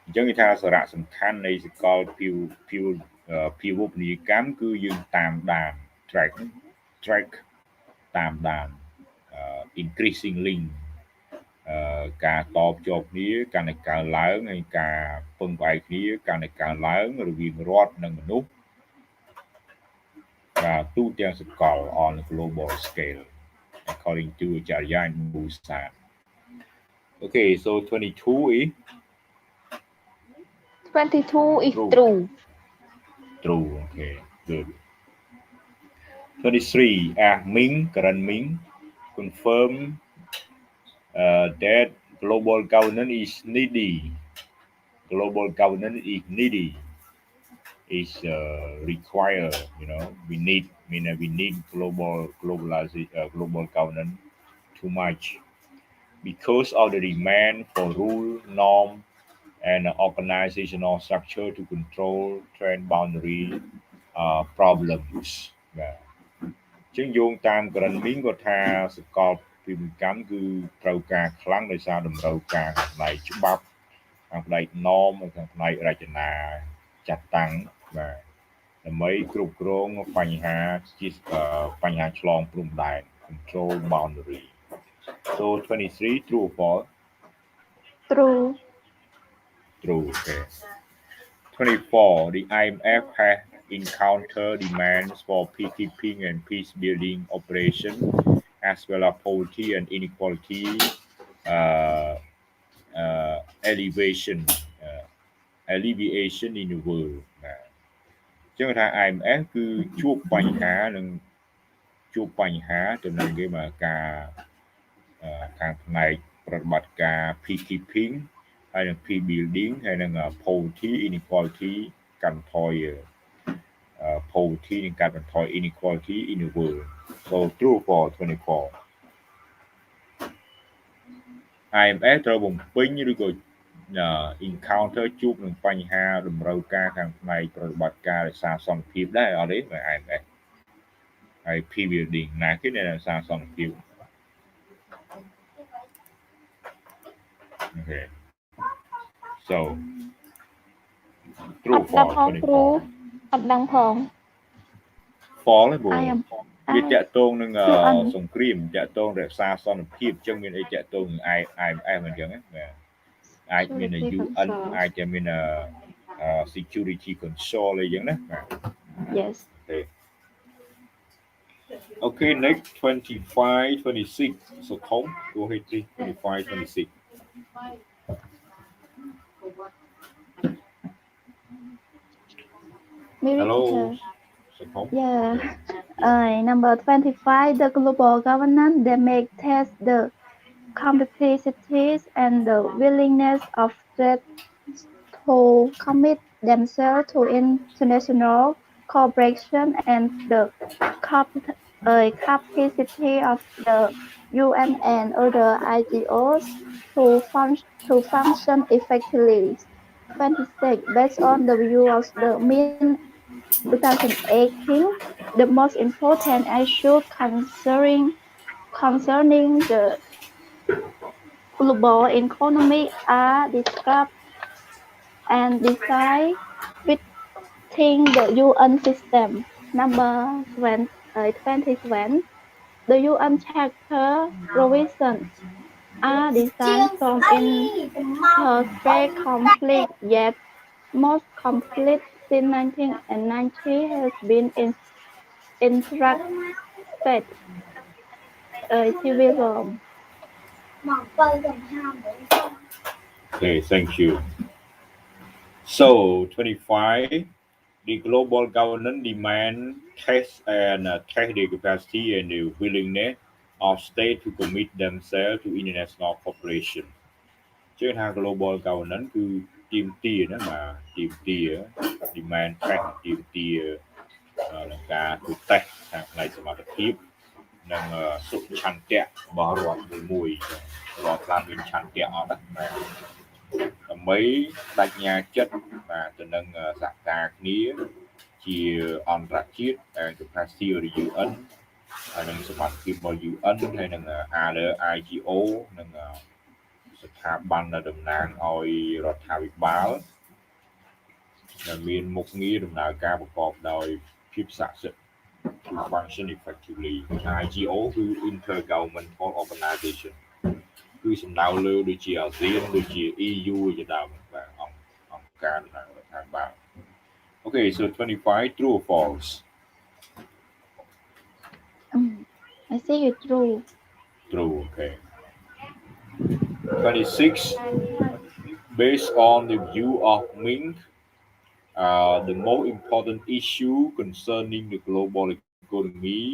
អញ្ចឹងគេថាសារៈសំខាន់នៃសកលភាវូបនីយកម្មគឺយើងតាមដាន track តាមដាន increasing link ការតភ្ជាប់គ្នាកាន់តែកើនឡើងហើយការពឹងផ្អែកគ្នាកាន់តែកើនឡើងរវាងរដ្ឋនិងមនុស្សទូទាំងសកល on a global scale according to Jarian Busan. Okay, so 22 is 22 is true. true. True, okay, good. 23, Karen Ming confirmed that global governance is needy. Global governance is needy. Is required. We need global governance too much because of the demand for rule, norm, and organizational structure to control trend boundary problems. ជាងយោងតាមក្រណមីងគាត់ថាសកលពិមកម្មគឺត្រូវការខ្លាំងដោយសារតម្រូវការខាងផ្នែកច្បាប់ខាងផ្នែក norm និងខាងផ្នែករចនាចាត់តាំងបាទដើម្បីគ្រប់គ្រងបញ្ហាឆ្លងព្រំដែន control boundary. So 23 true or false? True. True, okay. 24. The IMF has encountered demands for peacekeeping and peace-building operation, as well as poverty and inequality alleviation in the world. ចឹងថា IMF គឺជួបបញ្ហាទៅនឹងគេមកការខាងផ្នែកប្រតិបត្តិការ peacekeeping ហើយនឹង peace building ហើយនឹង poverty inequality កាត់បន្ថយ poverty និងកាត់បន្ថយ inequality in the world. So true for 24. IMF ត្រូវបំពេញឬក៏ encounter ជួបនឹងបញ្ហាតម្រូវការខាងផ្នែកប្រតិបត្តិការរក្សាសន្តិភាពដែរអត់ទេ IMF ហើយ peace building ណាគេដែលរក្សាសន្តិភាព Okay. So true for អត់ដឹងផង fall ទេបងវាតាក់ទងនឹងសង្គ្រាមតាក់ទងរក្សាសន្តិភាពអញ្ចឹងមានអីតាក់ទងនឹង IMF អញ្ចឹងណាបាទអាចមាន UN អាចមាន security control អីចឹងណាបាទ Yes. Okay, next 25 26 so Tom go ahead please 25 26 Hello so Tom. Yeah. Number 25, the global governance that make test the complexities and the willingness of states to commit themselves to international cooperation and the capacity of the UN and other IGOs to function effectively. 26. Based on the view of the Min 2018, the most important issue concerning the global economy are discussed and decided within the UN system. Number 27. The UN Charter provisions are designed from interstate conflict, yet most conflict since 1990 has been in intra-state civil war. Okay, thank you. So 25, the global governance demand test and test the capacity and the willingness of states to commit themselves to international cooperation. Chứ ha global governance គឺទាមទារណាបាទទាមទារ demand test ទាមទារនឹងការទូតេស្តខាងផ្នែកសមត្ថភាពនិងសុឆន្ទៈរបស់រដ្ឋមួយៗរដ្ឋខ្លះមានឆន្ទៈអត់ណាបាទដើម្បីបញ្ញាចិត្តបាទទៅនឹងសហការគ្នាជាអន្តរជាតិ capacity របស់ UN ហើយនឹងសមត្ថភាពរបស់ UN ហើយនឹង IGO និងស្ថាប័នដែលតំណាងឲ្យរដ្ឋាភិបាលដែលមានមុខងារដំណើរការប្រកបដោយភាពស័ក្តិសិទ្ធិ to function effectively IGO គឺ Intergovernmental Organization គឺសំដៅលើដូចជាអាស៊ានដូចជា EU ជាដើមបាទអង្គការដំណើររដ្ឋាភិបាល Okay so 25 true or false I say it's true. True okay 26 based on the view of Ming the most important issue concerning the global economy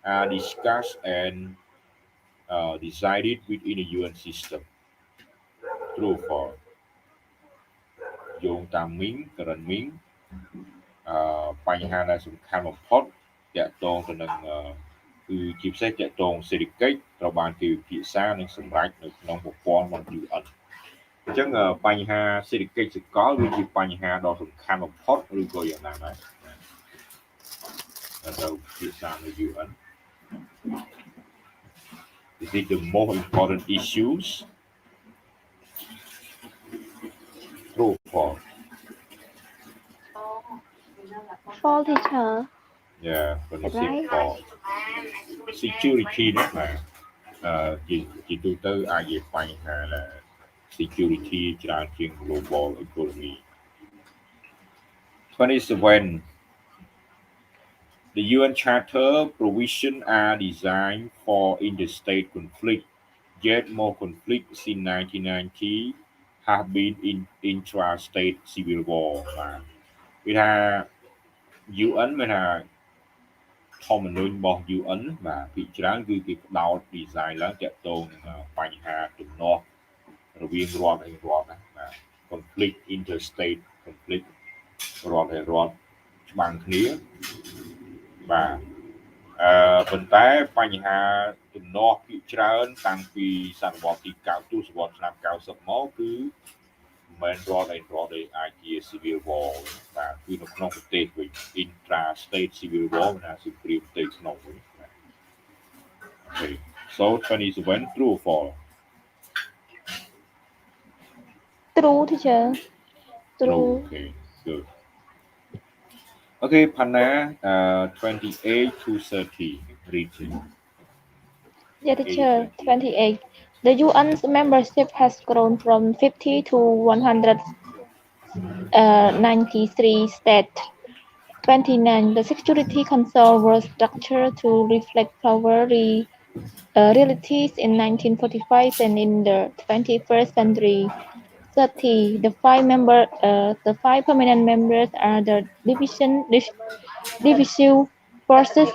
are discussed and decided within the UN system. True or false? យោងតាម Ming ករណី Ming បញ្ហាដែលសំខាន់បំផុតតាក់ទងទៅនឹងគឺជាពិសេសតាក់ទងសេដ្ឋកិច្ចត្រូវបានគេពិភាក្សានិងសម្រេចនៅក្នុងប្រព័ន្ធរបស់ UN អញ្ចឹងបញ្ហាសេដ្ឋកិច្ចសកលវាជាបញ្ហាដ៏សំខាន់បំផុតឬក៏យ៉ាងណាដែរត្រូវពិភាក្សានៅ UN Is it the most important issues? True or false? False teacher. Yeah, but it's Right. false. Security នេះណាជាទូទៅអាចជាបញ្ហាlà security ច្រើនជាង global economy. 27 The UN Charter provisions are designed for interstate conflict, yet more conflicts since 1990 have been in intra-state civil war. បាទវាថា UN មានថាធម្មនុញ្ញរបស់ UN បាទភាគច្រើនគឺគេផ្ដោត design ឡើងទាក់ទងនឹងបញ្ហាទំនាស់រវាងរដ្ឋហើយរដ្ឋណាបាទ conflict interstate conflict រដ្ឋហើយរដ្ឋច្បាំងគ្នាបាទប៉ុន្តែបញ្ហាទំនាស់ភាគច្រើនតាំងពីសតវត្សទី9ទសវត្សរ៍ឆ្នាំ90មកគឺមិនរដ្ឋហើយរដ្ឋទេអាចជា civil war បាទគឺនៅក្នុងប្រទេសវិញ intra state civil war ណាសង្គ្រាមផ្ទៃក្នុងវិញបាទ Okay so 27 true or false True teacher. True okay good Okay Panna 28 to 30 reading Yeah, teacher. 28. The UN's membership has grown from 50 to 193 states. 29. The Security Council was structured to reflect power realities in 1945 and in the 21st century. 30. The five permanent members are the divisive forces.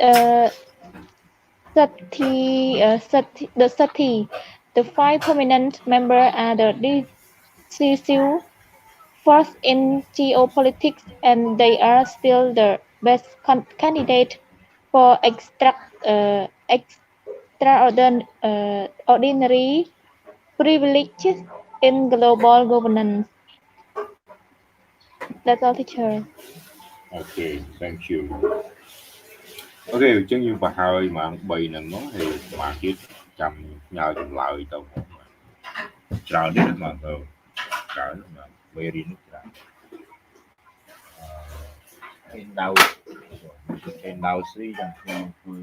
Uh, 30. The five permanent members are the decisive force in geopolitics, and they are still the best candidate for extraordinary privileges in global governance. That's all, teacher. Okay thank you Ok អញ្ចឹងយើងបង្ហើយម៉ោង3ហ្នឹងមកហើយម៉ោងទៀតចាំញ៉ាយចម្លើយទៅច្រើនទេម៉ោងទៅច្រើនមេរៀនច្រើនមានដៅ ឯនៅស្រីយ៉ាងខ្ញុំគឺ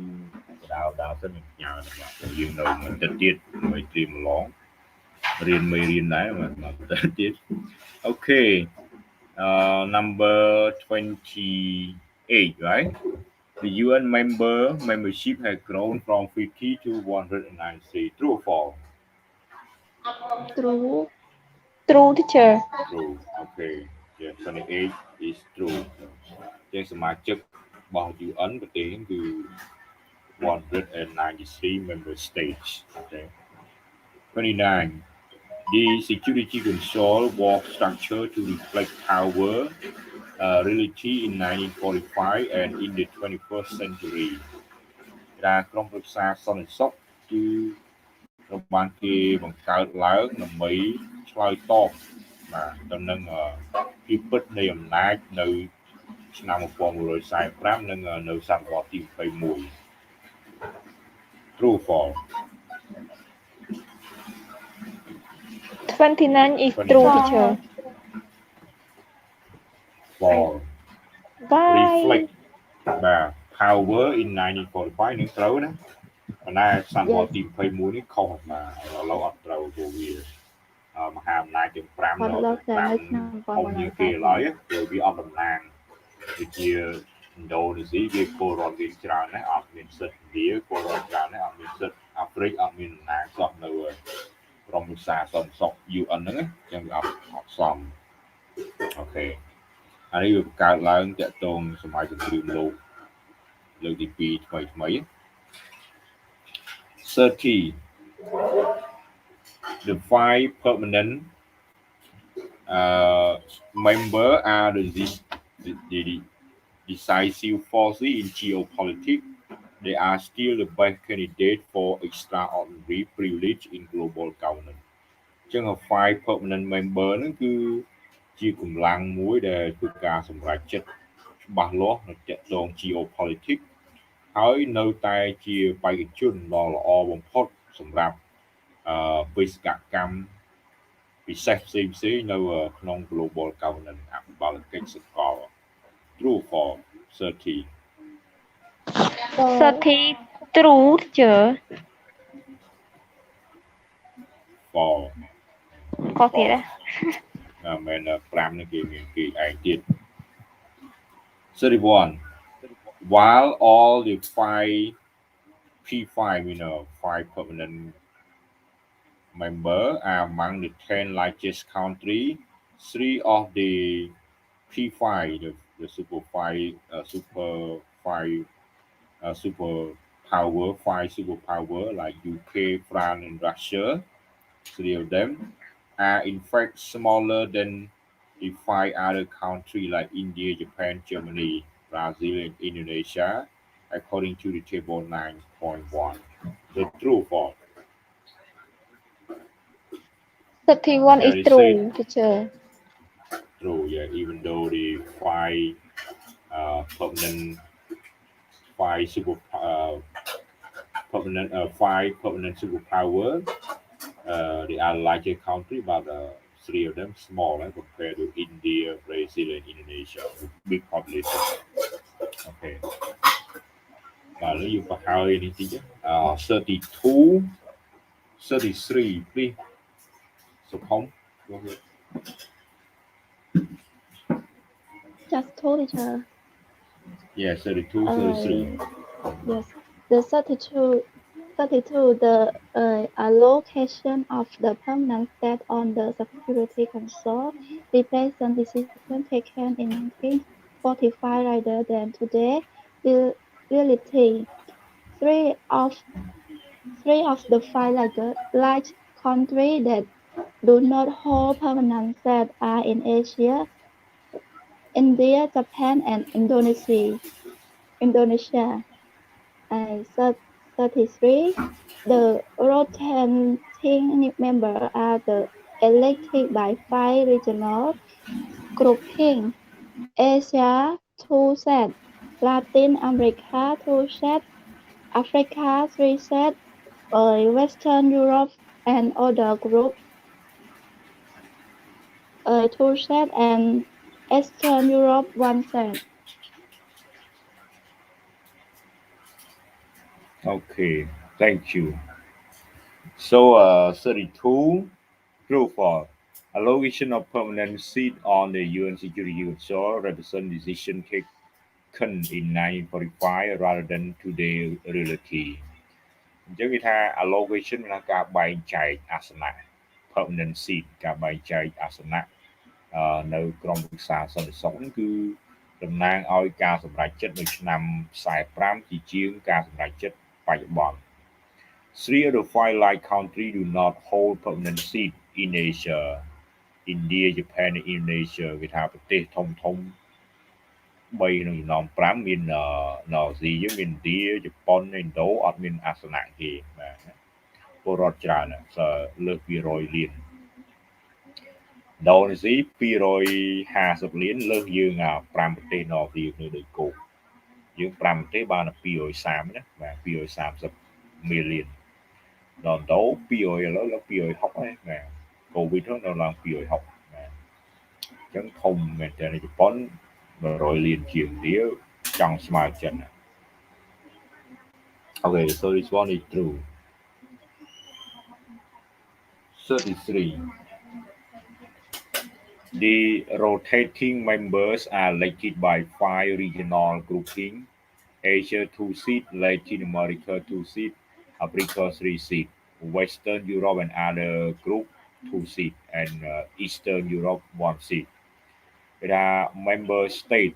ដើរទៅនឹងញ៉ាំរបស់យើងនៅមិនទៅទៀតមិនត្រៀមឡងរៀនមិនរៀនដែរមកទៅទៀត okay number 28 right the UN membership has grown from 50 to 193 true or false True. True, teacher. true okay yeah 28 is true ជាងសមាជិករបស់ UN ប្រទេសគឺ 193 member states. Okay. 29. The security control was structured to reflect power reality in 1945 and in the 21st century. ការក្រុមប្រឹក្សាសន្តិសុខគឺត្រូវបានគេបង្កើតឡើងដើម្បីឆ្លើយតបបាទទៅនឹងភាពពិតនៃអំណាចនៅឆ្នាំ1945និងនៅសតវត្សទី21 True or false 29 is true, teacher. false Why? reflect បាទ power in 1945 នឹងត្រូវណាប៉ុន្តែសតវត្ស Yes. ទី21នេះខុសបាទឥឡូវអត់ត្រូវព្រោះវាមហាអំណាចទាំង5 គាត់ នៅ លោកតែនៅឆ្នាំ 5ធំជាងគេឡើយព្រោះវាអត់តំណាងដូចជាឥណ្ឌូនេស៊ីវាពលរដ្ឋវាច្រើនណាស់អត់មានសិទ្ធិឥណ្ឌាពលរដ្ឋច្រើនណាស់អត់មានសិទ្ធិអាហ្វ្រិកអត់មានតំណាងសោះនៅក្រុមប្រឹក្សាសន្តិសុខ UN ហ្នឹងអញ្ចឹងវាអត់សមអូខេអានេះវាបង្កើតឡើងតាក់ទងសម័យសង្គ្រាមលោកលើកទី2ថ្មី30 the 5 permanent member are the decisive forces in geopolitics. They are still the best candidate for extraordinary privilege in global governance. ចឹង 5 permanent member ហ្នឹងគឺជាកម្លាំងមួយដែលធ្វើការសម្រេចចិត្តច្បាស់លាស់នៅតាក់ទង geopolitics ហើយនៅតែជាបេក្ខជនដ៏ល្អបំផុតសម្រាប់បេសកកម្មពិសេសផ្សេងៗនៅក្នុង global governance អភិបាលកិច្ចសកល True for 30 30 true, teacher. for ខុសទៀតណា មែន5នេះគេមានគេឯងទៀត 31 while all the 5 P5 5 permanent member are among the 10 largest countries. 3 of the P5 the super 5 superpower 5 superpower like UK, France and Russia, 3 of them are in fact smaller than the 5 other countries like India, Japan, Germany, Brazil and Indonesia according to the table 9.1. The true for 31 is Yeah, they true, say- teacher. true, yeah, even though the 5 permanent 5 super 5 permanent superpower they are larger country but 3 of them small compared to India, Brazil and Indonesia with big population. Okay. Lalu you pahal ini tiga 32 33 please so home go ahead. Just told teacher. Yeah 32 33 Yes. The 32, the allocation of the permanent state on the Security Council represents decision taken in 1945 rather than today. Reality. Three of the 5 large countries that do not hold permanent seats are in Asia: India, Japan, and Indonesia. And 33, the rotating members are elected by 5 regional groupings: Asia 2 sets, Latin America 2 sets, Africa 3 sets, Western Europe and other groups 2 sets, and Eastern Europe 1 set. Okay, thank you. So, 32, true for allocation of permanent seat on the UN Security Council represent decision taken in 1945 rather than today reality. អញ្ចឹងគេថា allocation មានថាការបែងចែកអាសនៈ permanent seat ការបែងចែកអាសនៈនៅក្រមប្រឹក្សាសន្តិសុខហ្នឹងគឺតំណាងឲ្យការសម្រេចចិត្តនៅឆ្នាំ45ជាជាងការសម្រេចចិត្តបច្ចុប្បន្ន Three of the five like countries do not hold permanent seat in Asia. India, Japan, and Indonesia គេថាប្រទេសធំៗ3ក្នុងចំណោម5មានណូស៊ីយើងមានឥណ្ឌាជប៉ុនឥណ្ឌូអត់មានអាសនៈគេបាទពលរដ្ឋច្រើនសើលើសពី100លានឥណ្ឌូនេស៊ី250លានលើសយើង5ប្រទេសណូស៊ីនៅដូចគោកយើង5ប្រទេសបាន230ណាបាទ230 million ដល់ឥណ្ឌូ200ឥឡូវឡើង260ហើយបាទ COVID ហ្នឹងនៅឡើង260បាទអញ្ចឹងធំមែនតើជប៉ុន100លានជាងឥណ្ឌាចង់ស្មើចិន Okay, so this one is true. 33. The rotating members are elected by 5 regional grouping. Asia 2 seat, Latin America 2 seat, Africa 3 seat, Western Europe and other group 2 seat, and Eastern Europe 1 seat. There are member state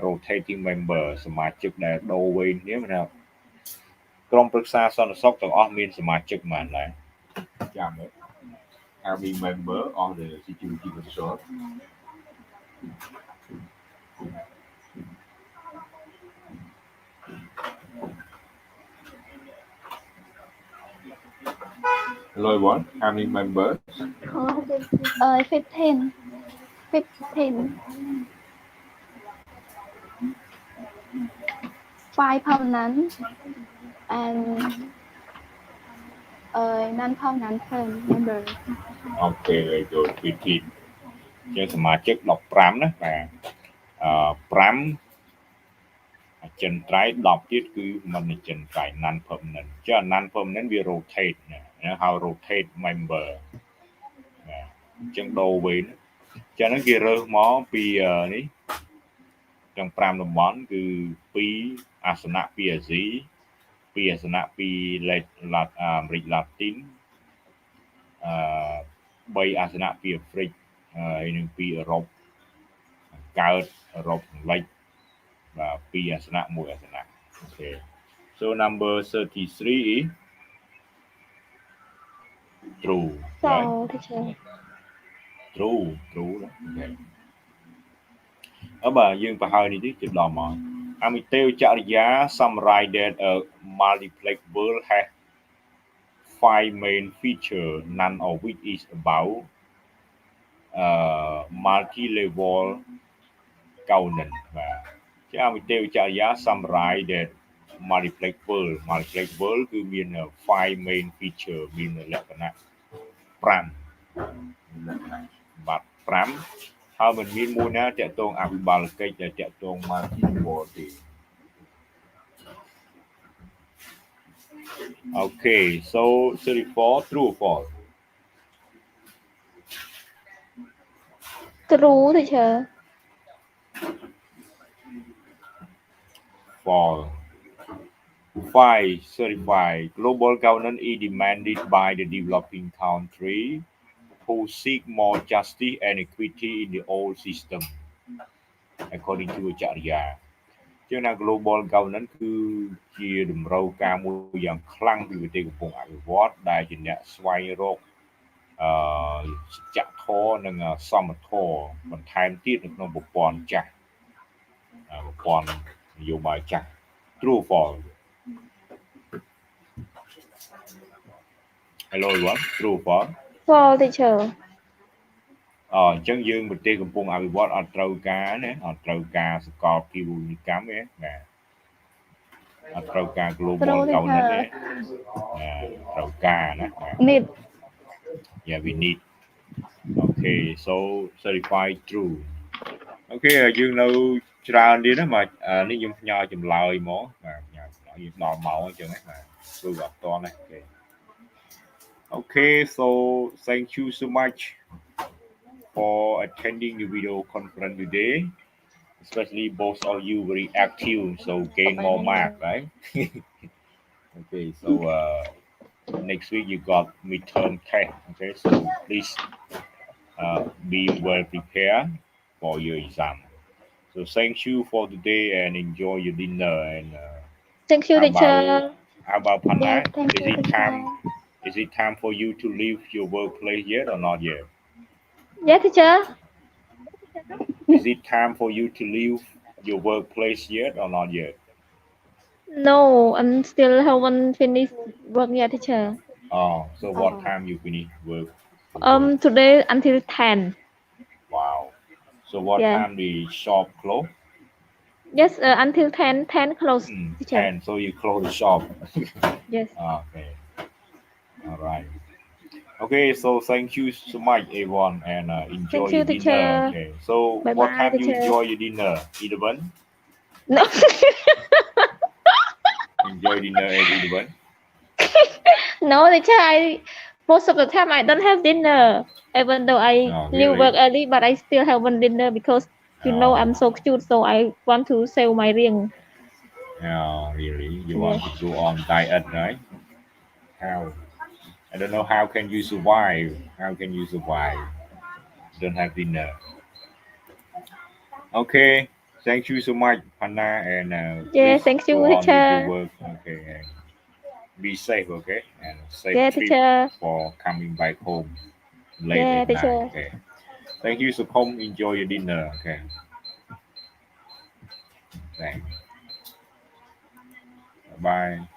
rotating member សមាជិកដែលដូរវេននេះណាក្រុមប្រឹក្សាសន្តិសុខទាំងអស់មានសមាជិកប៉ុន្មានដែរចាំមើល How many member of the Security Council? Hello everyone, how many members? 15. 15. 5 permanent and non-permanent member. Okay, very good. 15. ជាងសមាជិក15ណាបាទ5ចិនត្រៃ10ទៀតគឺមិនចិនត្រៃ non permanent ចឹង non permanent វា rotate ណាហៅ rotate member បាទអញ្ចឹងដូរវេនចឹងហ្នឹងគេរើសមកពីនេះទាំង5តំបន់គឺ2អាសនៈពីអាស៊ី2អាសនៈពីអាមេរិកឡាទីន3អាសនៈពីអាហ្វ្រិកហើយនិងពីអឺរ៉ុបកើតអឺរ៉ុបខាងលិចបាទ2អាសនៈ1អាសនៈ Okay, so number 33 is true, right? False, teacher. True, okay. យើងប្រហើយនេះទៀតដល់មក Amiteo Chariya summarize that a multiplex world has 5 main features, none of which is about multi-level governance បាទ Amiteo Chariya summarize that multiplex world គឺមាន 5 main feature មានលក្ខណៈ 5បាទ5ហើយមិនមានមួយណាតាក់ទងអភិបាលកិច្ចដែលតាក់ទង multi-level ទេ Okay, so 34 true or false? True, teacher. False. 5 certified. Global governance is demanded by the developing country who seek more justice and equity in the old system, according to Acharya. ជាងណា global governance គឺជាតម្រូវការមួយយ៉ាងខ្លាំងពីប្រទេសកំពុងអភិវឌ្ឍដែលជាអ្នកស្វែងរកសច្ចធម៌និងសមធម៌បន្ថែមទៀតនៅក្នុងប្រព័ន្ធចាស់ប្រព័ន្ធនយោបាយចាស់ True or false? Hello everyone, true or false? False, teacher. អញ្ចឹងយើងប្រទេសកំពុងអភិវឌ្ឍអត់ត្រូវការណាអត់ត្រូវការសកលភាវូបនីយកម្មទេណាអត់ត្រូវការ global True, governanceទេ teacher. ត្រូវការណា Need. Yeah, we need. Okay, so certified true. Okay, យើងនៅច្រើនទៀតណាបាទនេះខ្ញុំផ្ញើចម្លើយមកបាទផ្ញើចម្លើយ đòn màu ở trường ấy mà tôi gặp to này. Okay. Okay, so thank you so much for attending the video conference today. Especially both of you very active, so gain more mark, right? Okay, so next week you got midterm test. Okay, so please be well prepared for your exam. So thank you for today and enjoy your dinner. And Thank you, how about teacher. Yes, Panna? thank Is you, it time? teacher. Is it time for you to leave your workplace yet or not yet? Yeah, teacher. Is it time for you to leave your workplace yet or not yet? No, I'm still haven't finished work yet, teacher. Oh, so what Oh, time you finish work? Your work? Today until 10. Wow. So what Yeah. time the shop close? Yes, until 10. 10 close, teacher. 10. So you close the shop. Yes. Okay. All right. Okay. So thank you so much, everyone, and enjoy Thank your you, dinner. teacher. Okay. So Bye what bye, time you teacher. enjoy your dinner? 11. No, Enjoy dinner at 11. no, teacher. Most of the time I don't have dinner, even though I Oh, leave work really? early, but I still have one dinner because I'm Oh, so cute, so I want to save my ring. yeah, really. You Yes. want to go on diet, right? How? I don't know how can you survive. How can you survive? Don't have dinner. Okay. Thank you so much, Panna, and Yeah, please thank you, go on with your teacher. work. Okay, and be safe. Okay, and safe Yeah, trip teacher. for coming back home late Yeah, at night. teacher. Okay. Thank you so much. Enjoy your dinner. Okay. Thanks. Bye.